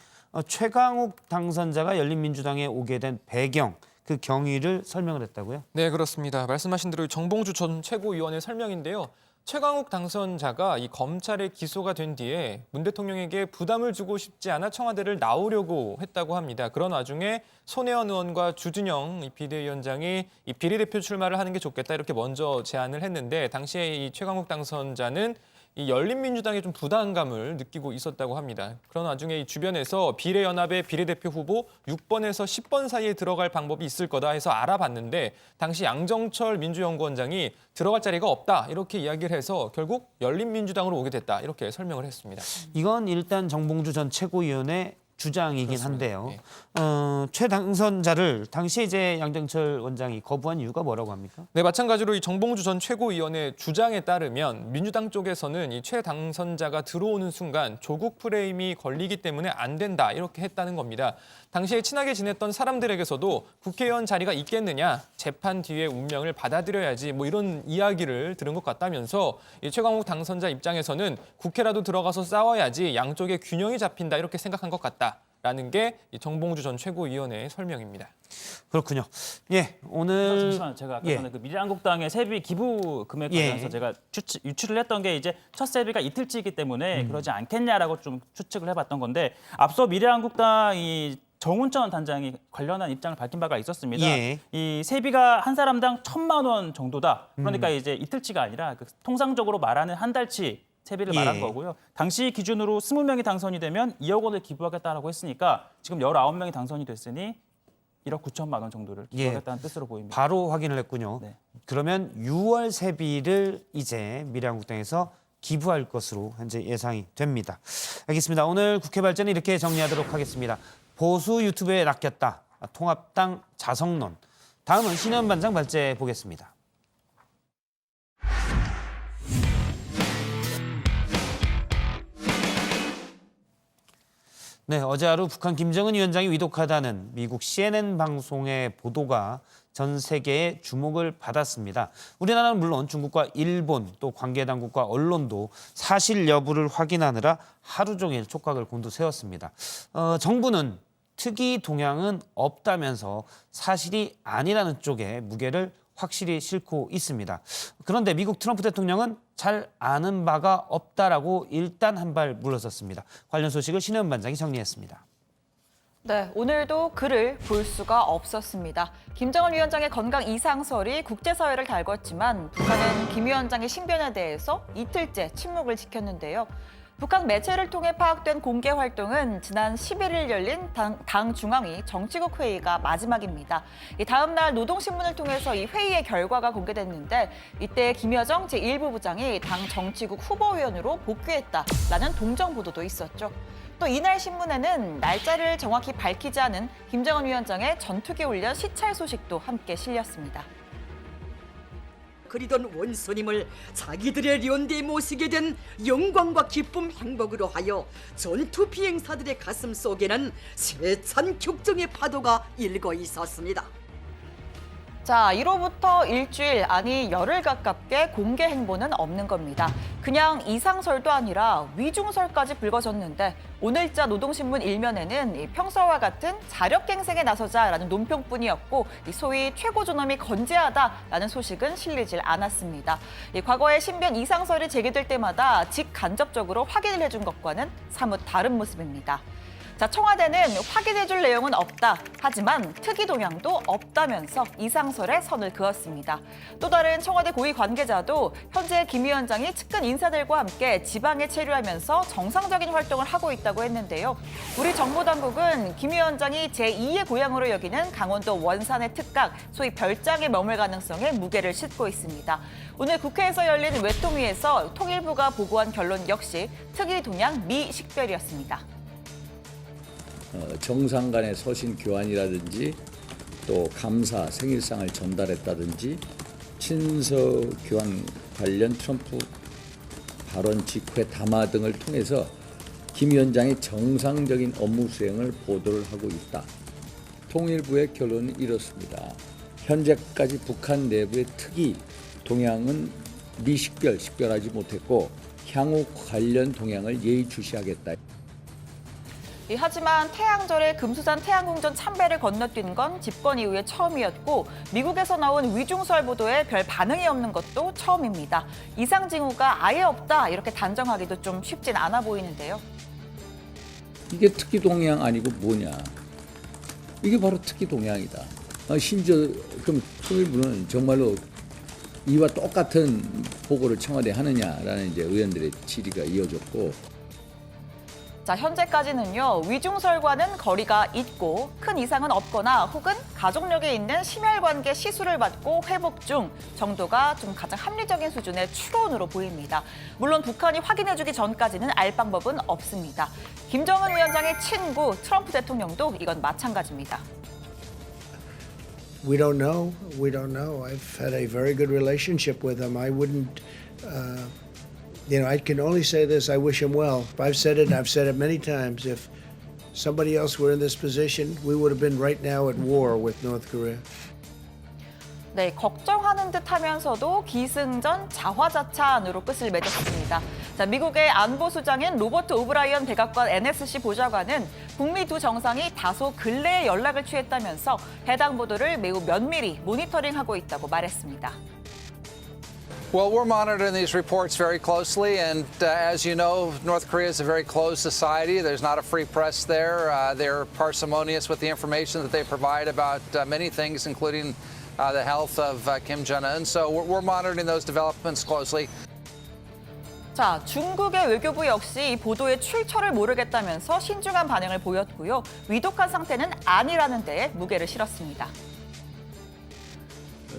최강욱 당선자가 열린민주당에 오게 된 배경, 그 경위를 설명을 했다고요?
네, 그렇습니다. 말씀하신 대로 정봉주 전 최고위원의 설명인데요. 최강욱 당선자가 이 검찰에 기소가 된 뒤에 문 대통령에게 부담을 주고 싶지 않아 청와대를 나오려고 했다고 합니다. 그런 와중에 손혜원 의원과 주준영 비대위원장이 이 비례대표 출마를 하는 게 좋겠다 이렇게 먼저 제안을 했는데 당시에 이 최강욱 당선자는 이 열린민주당에 좀 부담감을 느끼고 있었다고 합니다. 그런 와중에 이 주변에서 비례연합의 비례대표 후보 6번에서 10번 사이에 들어갈 방법이 있을 거다 해서 알아봤는데 당시 양정철 민주연구원장이 들어갈 자리가 없다 이렇게 이야기를 해서 결국 열린민주당으로 오게 됐다 이렇게 설명을 했습니다.
이건 일단 정봉주 전 최고위원의 주장이긴 한데요.
예.
최당선자를 당시에 이제 양정철 원장이 거부한 이유가 뭐라고 합니까?
네, 마찬가지로 이 정봉주 전 최고위원의 주장에 따르면 민주당 쪽에서는 이 최당선자가 들어오는 순간 조국 프레임이 걸리기 때문에 안 된다 이렇게 했다는 겁니다. 당시에 친하게 지냈던 사람들에게서도 국회의원 자리가 있겠느냐, 재판 뒤에 운명을 받아들여야지 뭐 이런 이야기를 들은 것 같다면서 이 최광욱 당선자 입장에서는 국회라도 들어가서 싸워야지 양쪽의 균형이 잡힌다 이렇게 생각한 것 같다라는 게 이 정봉주 전 최고위원의 설명입니다.
그렇군요. 예, 오늘
잠시만 제가 아까 전에 그 미래한국당의 세비 기부 금액 관련해서 제가 유추를 했던 게 이제 첫 세비가 이틀째이기 때문에 그러지 않겠냐라고 좀 추측을 해봤던 건데 앞서 미래한국당이 정운천 단장이 관련한 입장을 밝힌 바가 있었습니다. 이 세비가 한 사람당 1,000만 원 정도다. 그러니까 이제 이틀치가 아니라 그 통상적으로 말하는 한 달치 세비를 말한 거고요. 당시 기준으로 20명이 당선이 되면 2억 원을 기부하겠다라고 했으니까 지금 19명이 당선이 됐으니 1억 9천만 원 정도를 기부하겠다는 뜻으로 보입니다.
바로 확인을 했군요.
네.
그러면 6월 세비를 이제 미래한국당에서 기부할 것으로 현재 예상이 됩니다. 알겠습니다. 오늘 국회 발전은 이렇게 정리하도록 하겠습니다. 보수 유튜브에 낚였다. 통합당 자성론. 다음은 신현 반장 발제 보겠습니다. 네, 어제 하루 북한 김정은 위원장이 위독하다는 미국 CNN 방송의 보도가 전 세계의 주목을 받았습니다. 우리나라는 물론 중국과 일본 또 관계 당국과 언론도 사실 여부를 확인하느라 하루 종일 촉각을 곤두세웠습니다. 정부는 특이 동향은 없다면서 사실이 아니라는 쪽에 무게를 확실히 싣고 있습니다. 그런데 미국 트럼프 대통령은 잘 아는 바가 없다라고 일단 한 발 물러섰습니다. 관련 소식을 신현 반장이 정리했습니다.
네, 오늘도 글을 볼 수가 없었습니다. 김정은 위원장의 건강 이상설이 국제사회를 달궜지만 북한은 김 위원장의 신변에 대해서 이틀째 침묵을 지켰는데요. 북한 매체를 통해 파악된 공개 활동은 지난 11일 열린 당 중앙위 정치국 회의가 마지막입니다. 다음 날 노동신문을 통해서 이 회의의 결과가 공개됐는데 이때 김여정 제1부부장이 당 정치국 후보위원으로 복귀했다라는 동정 보도도 있었죠. 또 이날 신문에는 날짜를 정확히 밝히지 않은 김정은 위원장의 전투기 훈련 시찰 소식도 함께 실렸습니다.
그리던 원소님을 자기들의 련대에 모시게 된 영광과 기쁨 행복으로 하여 전투 비행사들의 가슴 속에는 세찬 격정의 파도가 일고 있었습니다.
자, 이로부터 일주일 아니 열흘 가깝게 공개 행보는 없는 겁니다. 그냥 이상설도 아니라 위중설까지 불거졌는데 오늘자 노동신문 일면에는 평소와 같은 자력갱생에 나서자라는 논평뿐이었고 소위 최고 존엄이 건재하다라는 소식은 실리질 않았습니다. 과거에 신변 이상설이 제기될 때마다 직간접적으로 확인을 해준 것과는 사뭇 다른 모습입니다. 자, 청와대는 확인해줄 내용은 없다. 하지만 특이 동향도 없다면서 이상설에 선을 그었습니다. 또 다른 청와대 고위 관계자도 현재 김 위원장이 측근 인사들과 함께 지방에 체류하면서 정상적인 활동을 하고 있다고 했는데요. 우리 정보당국은 김 위원장이 제2의 고향으로 여기는 강원도 원산의 특각, 소위 별장에 머물 가능성에 무게를 싣고 있습니다. 오늘 국회에서 열린 외통위에서 통일부가 보고한 결론 역시 특이 동향 미식별이었습니다.
정상 간의 서신 교환이라든지 또 감사 생일상을 전달했다든지 친서 교환 관련 트럼프 발언 직후의 담화 등을 통해서 김 위원장의 정상적인 업무 수행을 보도를 하고 있다. 통일부의 결론은 이렇습니다. 현재까지 북한 내부의 특이 동향은 식별하지 못했고 향후 관련 동향을 예의주시하겠다.
하지만 태양절에 금수산 태양궁전 참배를 건너뛴 건 집권 이후에 처음이었고 미국에서 나온 위중설 보도에 별 반응이 없는 것도 처음입니다. 이상 징후가 아예 없다 이렇게 단정하기도 좀 쉽진 않아 보이는데요.
이게 특기 동향 아니고 뭐냐. 이게 바로 특기 동향이다. 심지어 그럼 통일부는 정말로 이와 똑같은 보고를 청와대에 하느냐라는 이제 의원들의 질의가 이어졌고
자, 현재까지는요, 위중설과는 거리가 있고 큰 이상은 없거나 혹은 가족력에 있는 심혈관계 시술을 받고 회복 중 정도가 좀 가장 합리적인 수준의 추론으로 보입니다. 물론 북한이 확인해주기 전까지는 알 방법은 없습니다. 김정은 위원장의 친구 트럼프 대통령도 이건 마찬가지입니다.
We don't know. We don't know. I've had a very good relationship with him. I wouldn't, I can only say this. I wish him well. I've said it. I've said it many times. If somebody else were in this position, we would have been right now at war with North Korea.
네, 걱정하는 듯 하면서도 기승전 자화자찬으로 끝을 맺었습니다. 자, 미국의 안보수장인 로버트 오브라이언 백악관 NSC 보좌관은 북미 두 정상이 다소 근래에 연락을 취했다면서 해당 보도를 매우 면밀히 모니터링하고 있다고 말했습니다.
Well, we're monitoring these reports very closely, and as you know, North Korea is a very closed society. There's not a free press there. They're parsimonious with the information that they provide about many things, including the health of Kim Jong-un. So we're monitoring those developments closely.
자, 중국의 외교부 역시 이 보도의 출처를 모르겠다면서 신중한 반응을 보였고요. 위독한 상태는 아니라는 데에 무게를 실었습니다.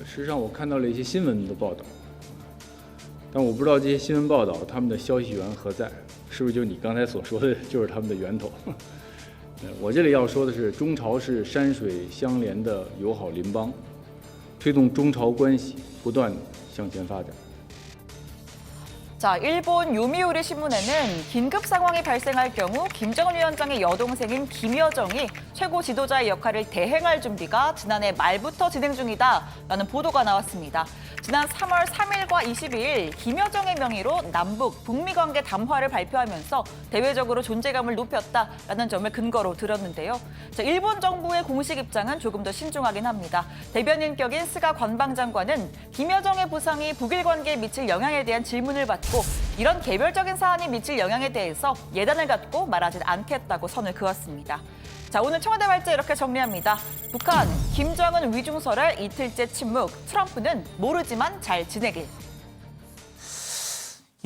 实际上我看到了一些新闻的报道，但我不知道这些新闻报道他们的消息源何在，是不是就你刚才所说的就是他们的源头？我这里要说的是，中朝是山水相连的友好邻邦，推动中朝关系不断向前发展。
자, 일본 요미우리 신문에는 긴급 상황이 발생할 경우 김정은 위원장의 여동생인 김여정이 최고 지도자의 역할을 대행할 준비가 지난해 말부터 진행 중이다라는 보도가 나왔습니다. 지난 3월 3일과 22일 김여정의 명의로 남북, 북미 관계 담화를 발표하면서 대외적으로 존재감을 높였다라는 점을 근거로 들었는데요. 자, 일본 정부의 공식 입장은 조금 더 신중하긴 합니다. 대변인격인 스가 관방장관은 김여정의 부상이 북일 관계에 미칠 영향에 대한 질문을 받고 이런 개별적인 사안이 미칠 영향에 대해서 예단을 갖고 말하지 않겠다고 선을 그었습니다. 자, 오늘 청와대 발제 이렇게 정리합니다. 북한, 김정은 위중설의 이틀째 침묵, 트럼프는 모르지만 잘 지내길.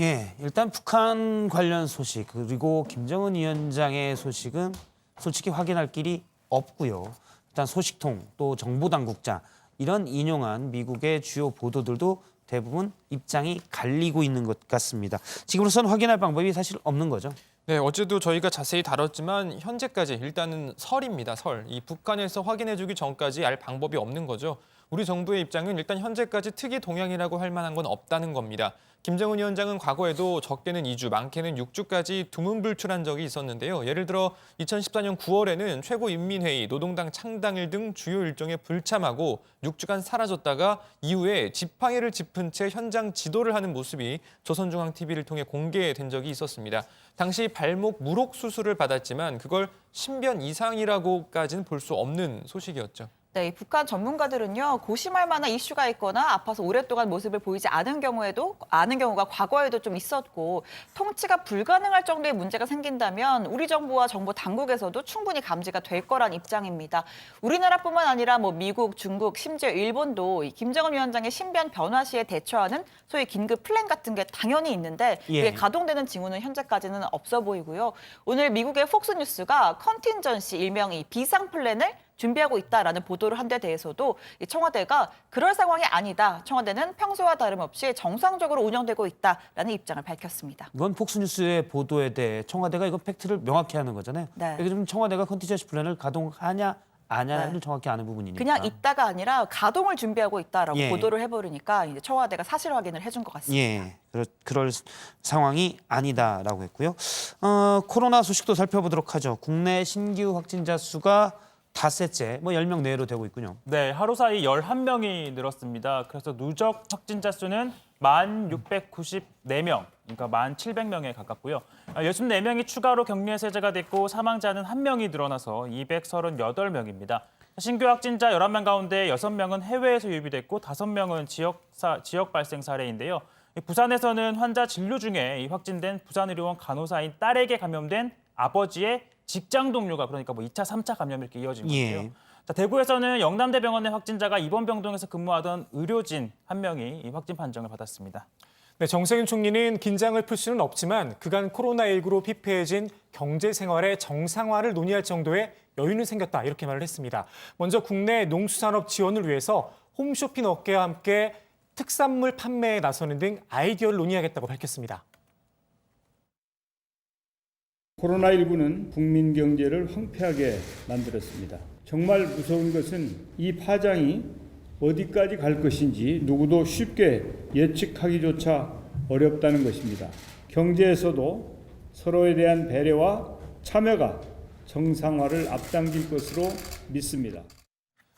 예, 일단 북한 관련 소식 그리고 김정은 위원장의 소식은 솔직히 확인할 길이 없고요. 일단 소식통 또 정보당국자 이런 인용한 미국의 주요 보도들도 대부분 입장이 갈리고 있는 것 같습니다. 지금으로서는 확인할 방법이 사실 없는 거죠.
네, 어제도 저희가 자세히 다뤘지만 현재까지 일단은 설입니다. 설. 이 북한에서 확인해주기 전까지 알 방법이 없는 거죠. 우리 정부의 입장은 일단 현재까지 특이 동향이라고 할 만한 건 없다는 겁니다. 김정은 위원장은 과거에도 적게는 2주, 많게는 6주까지 두문불출한 적이 있었는데요. 예를 들어 2014년 9월에는 최고인민회의, 노동당 창당일 등 주요 일정에 불참하고 6주간 사라졌다가 이후에 지팡이를 짚은 채 현장 지도를 하는 모습이 조선중앙TV를 통해 공개된 적이 있었습니다. 당시 발목 무록 수술을 받았지만 그걸 신변 이상이라고까지는 볼 수 없는 소식이었죠.
네, 북한 전문가들은요, 고심할 만한 이슈가 있거나 아파서 오랫동안 모습을 보이지 않은 경우가 과거에도 좀 있었고 통치가 불가능할 정도의 문제가 생긴다면 우리 정부와 정보 당국에서도 충분히 감지가 될 거란 입장입니다. 우리나라뿐만 아니라 미국, 중국, 심지어 일본도 이 김정은 위원장의 신변 변화 시에 대처하는 소위 긴급 플랜 같은 게 당연히 있는데 이게 가동되는 징후는 현재까지는 없어 보이고요. 오늘 미국의 폭스뉴스가 컨틴전시 일명 이 비상 플랜을 준비하고 있다라는 보도를 한 데 대해서도 청와대가 그럴 상황이 아니다. 청와대는 평소와 다름없이 정상적으로 운영되고 있다라는 입장을 밝혔습니다.
이건 폭스뉴스의 보도에 대해 청와대가 이거 팩트를 명확히 하는 거잖아요.
네.
여기 좀 청와대가 컨티전시 플랜을 가동하냐 아냐를 정확히 아는 부분이니까.
그냥 있다가 아니라 가동을 준비하고 있다라고 보도를 해버리니까 이제 청와대가 사실 확인을 해준 것 같습니다.
예, 그럴 상황이 아니다라고 했고요. 코로나 소식도 살펴보도록 하죠. 국내 신규 확진자 수가 닷새째 10명 내외로 되고 있군요.
네, 하루 사이 11명이 늘었습니다. 그래서 누적 확진자 수는 1,694명, 그러니까 1,700명에 가깝고요. 64명이 추가로 격리에서 해제가 됐고 사망자는 1명이 늘어나서 238명입니다. 신규 확진자 11명 가운데 6명은 해외에서 유입됐고 5명은 지역 발생 사례인데요. 부산에서는 환자 진료 중에 확진된 부산의료원 간호사인 딸에게 감염된 아버지의 직장 동료가 그러니까 2차, 3차 감염이 이렇게 이어진 건데요. 자, 대구에서는 영남대병원의 확진자가 입원 병동에서 근무하던 의료진 1명이 이 확진 판정을 받았습니다.
네, 정세균 총리는 긴장을 풀 수는 없지만 그간 코로나19로 피폐해진 경제 생활의 정상화를 논의할 정도의 여유는 생겼다 이렇게 말을 했습니다. 먼저 국내 농수산업 지원을 위해서 홈쇼핑 업계와 함께 특산물 판매에 나서는 등 아이디어를 논의하겠다고 밝혔습니다.
코로나19는 국민 경제를 황폐하게 만들었습니다. 정말 무서운 것은 이 파장이 어디까지 갈 것인지 누구도 쉽게 예측하기조차 어렵다는 것입니다. 경제에서도 서로에 대한 배려와 참여가 정상화를 앞당길 것으로 믿습니다.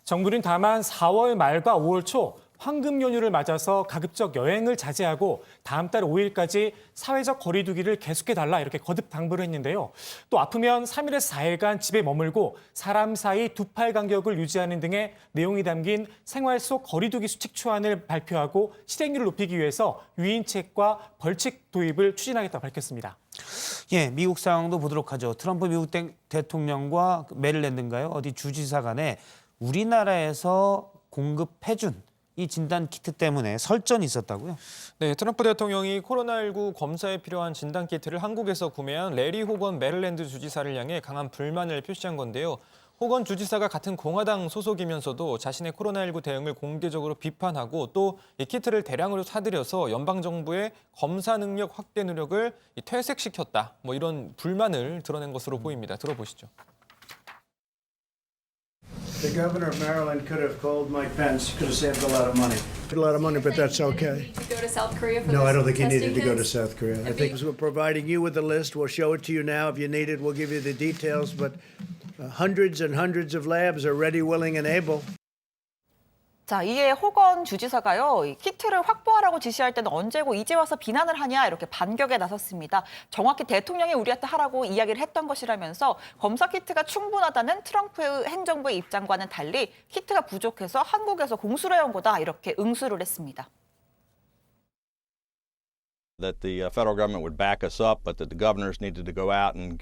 정부는 다만 4월 말과 5월 초 황금 연휴를 맞아서 가급적 여행을 자제하고 다음 달 5일까지 사회적 거리 두기를 계속해달라 이렇게 거듭 당부를 했는데요. 또 아프면 3일에서 4일간 집에 머물고 사람 사이 2팔 간격을 유지하는 등의 내용이 담긴 생활 속 거리 두기 수칙 초안을 발표하고 실행률을 높이기 위해서 유인책과 벌칙 도입을 추진하겠다고 밝혔습니다.
예, 미국 상황도 보도록 하죠. 트럼프 미국 대통령과 메릴랜드인가요? 어디 주지사 간에 우리나라에서 공급해준 이 진단 키트 때문에 설전이 있었다고요?
네, 트럼프 대통령이 코로나19 검사에 필요한 진단 키트를 한국에서 구매한 레리 호건 메릴랜드 주지사를 향해 강한 불만을 표시한 건데요. 호건 주지사가 같은 공화당 소속이면서도 자신의 코로나19 대응을 공개적으로 비판하고 또 이 키트를 대량으로 사들여서 연방정부의 검사 능력 확대 노력을 퇴색시켰다. 이런 불만을 드러낸 것으로 보입니다. 들어보시죠.
The governor of Maryland could have called Mike Pence, could have saved a lot of money. A lot of money, but that's okay.
To go to South Korea for
No, I
this
don't think he needed to
testing
go to
kits?
South Korea. I think we're providing you with a list. We'll show it to you now. If you need it, we'll give you the details. But hundreds and hundreds of labs are ready, willing, and able.
자, 이에 호건 주지사가요, 이 키트를 확보하라고 지시할 때는 언제고 이제 와서 비난을 하냐 이렇게 반격에 나섰습니다. 정확히 대통령이 우리한테 하라고 이야기를 했던 것이라면서 검사 키트가 충분하다는 트럼프 행정부의 입장과는 달리 키트가 부족해서 한국에서 공수를 해온 거다 이렇게 응수를 했습니다.
That the federal government would back us up, but that the governors needed to go out and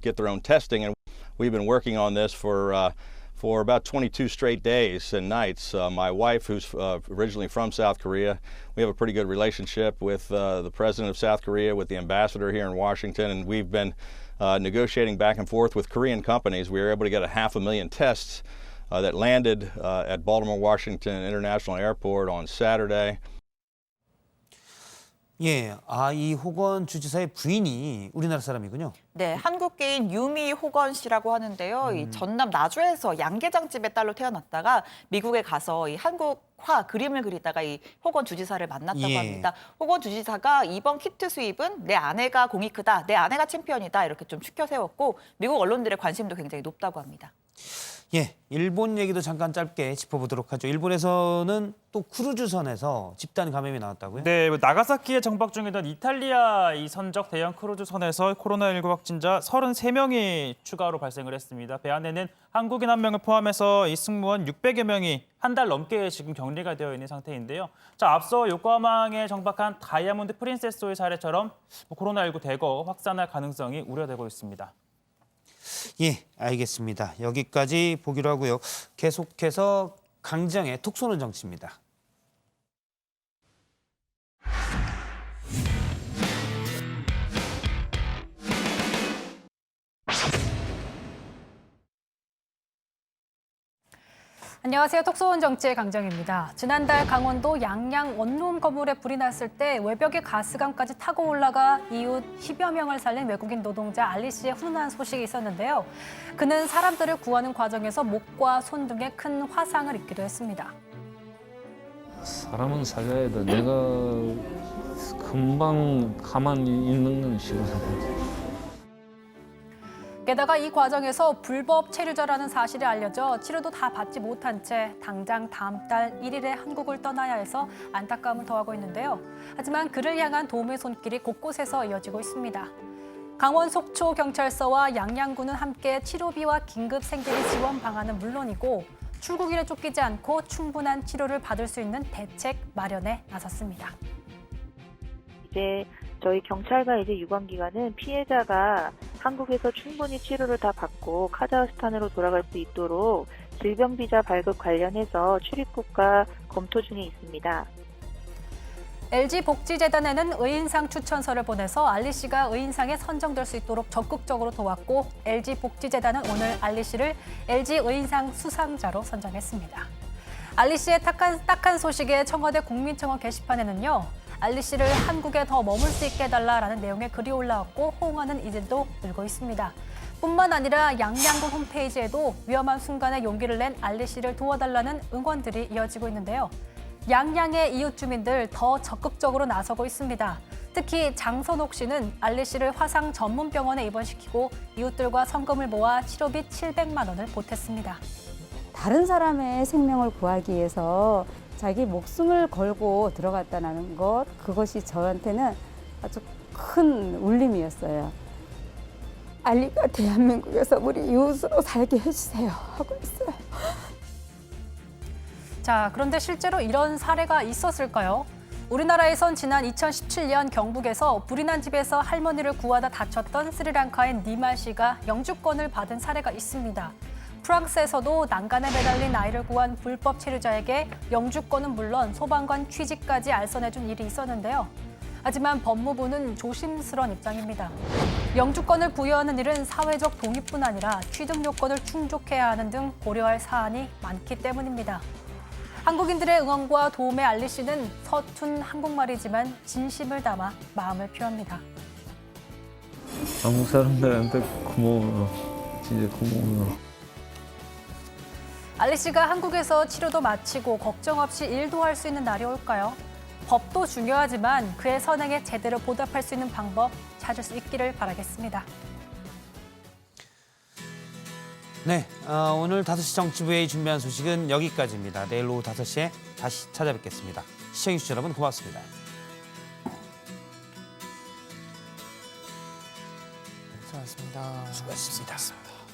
get their own testing. And we've been working on this for about 22 straight days and nights. My wife, who's originally from South Korea, we have a pretty good relationship with the president of South Korea, with the ambassador here in Washington, and we've been negotiating back and forth with Korean companies. We were able to get 500,000 tests that landed at Baltimore Washington International Airport on Saturday.
예, 이 호건 주지사의 부인이 우리나라 사람이군요.
네, 한국계인 유미 호건 씨라고 하는데요. 이 전남 나주에서 양계장집의 딸로 태어났다가 미국에 가서 이 한국화 그림을 그리다가 이 호건 주지사를 만났다고 합니다. 호건 주지사가 이번 키트 수입은 내 아내가 공이 크다, 내 아내가 챔피언이다 이렇게 좀 추켜 세웠고 미국 언론들의 관심도 굉장히 높다고 합니다.
예, 일본 얘기도 잠깐 짧게 짚어보도록 하죠. 일본에서는 또 크루즈선에서 집단 감염이 나왔다고요?
네, 나가사키에 정박 중이던 이탈리아 이 선적 대형 크루즈선에서 코로나19 확진자 33명이 추가로 발생을 했습니다. 배 안에는 한국인 1명을 포함해서 이 승무원 600여 명이 한 달 넘게 지금 격리가 되어 있는 상태인데요. 자, 앞서 요코하마항에 정박한 다이아몬드 프린세스호의 사례처럼 코로나19 대거 확산할 가능성이 우려되고 있습니다.
예, 알겠습니다. 여기까지 보기로 하고요. 계속해서 강정의 톡 쏘는 정치입니다.
안녕하세요. 톡쏘는 정치의 강정입니다. 지난달 강원도 양양 원룸 건물에 불이 났을 때 외벽에 가스감까지 타고 올라가 이웃 10여 명을 살린 외국인 노동자 알리 씨의 훈훈한 소식이 있었는데요. 그는 사람들을 구하는 과정에서 목과 손 등에 큰 화상을 입기도 했습니다.
사람은 살려야 돼. 내가 금방 가만히 있는 건 싫어.
게다가 이 과정에서 불법 체류자라는 사실이 알려져 치료도 다 받지 못한 채 당장 다음 달 1일에 한국을 떠나야 해서 안타까움을 더하고 있는데요. 하지만 그를 향한 도움의 손길이 곳곳에서 이어지고 있습니다. 강원 속초 경찰서와 양양군은 함께 치료비와 긴급 생계비 지원 방안은 물론이고 출국일에 쫓기지 않고 충분한 치료를 받을 수 있는 대책 마련에 나섰습니다.
이제 저희 경찰과 이제 유관기관은 피해자가 한국에서 충분히 치료를 다 받고 카자흐스탄으로 돌아갈 수 있도록 질병 비자 발급 관련해서 출입국과 검토 중에 있습니다.
LG 복지재단에는 의인상 추천서를 보내서 알리 씨가 의인상에 선정될 수 있도록 적극적으로 도왔고 LG 복지재단은 오늘 알리 씨를 LG 의인상 수상자로 선정했습니다. 알리 씨의 딱한 소식에 청와대 국민청원 게시판에는요. 알리 씨를 한국에 더 머물 수 있게 해달라라는 내용의 글이 올라왔고 호응하는 이들도 늘고 있습니다. 뿐만 아니라 양양군 홈페이지에도 위험한 순간에 용기를 낸 알리 씨를 도와달라는 응원들이 이어지고 있는데요. 양양의 이웃 주민들 더 적극적으로 나서고 있습니다. 특히 장선옥 씨는 알리 씨를 화상 전문병원에 입원시키고 이웃들과 성금을 모아 치료비 700만 원을 보탰습니다.
다른 사람의 생명을 구하기 위해서 자기 목숨을 걸고 들어갔다는 것, 그것이 저한테는 아주 큰 울림이었어요. 알리가 대한민국에서 우리 이웃으로 살게 해주세요 하고 있어요.
자, 그런데 실제로 이런 사례가 있었을까요? 우리나라에선 지난 2017년 경북에서 불이 난 집에서 할머니를 구하다 다쳤던 스리랑카의 니마 씨가 영주권을 받은 사례가 있습니다. 프랑스에서도 난간에 매달린 아이를 구한 불법 체류자에게 영주권은 물론 소방관 취직까지 알선해준 일이 있었는데요. 하지만 법무부는 조심스러운 입장입니다. 영주권을 부여하는 일은 사회적 동의뿐 아니라 취득 요건을 충족해야 하는 등 고려할 사안이 많기 때문입니다. 한국인들의 응원과 도움에 알리 씨는 서툰 한국말이지만 진심을 담아 마음을 표합니다.
한국 사람들한테 고마워요. 진짜 고마워요.
알리 씨가 한국에서 치료도 마치고 걱정 없이 일도 할 수 있는 날이 올까요? 법도 중요하지만 그의 선행에 제대로 보답할 수 있는 방법 찾을 수 있기를 바라겠습니다.
네, 오늘 5시 정치부에 준비한 소식은 여기까지입니다. 내일 오후 5시에 다시 찾아뵙겠습니다. 시청해주신 여러분 고맙습니다.
수고하셨습니다.
수고하셨습니다.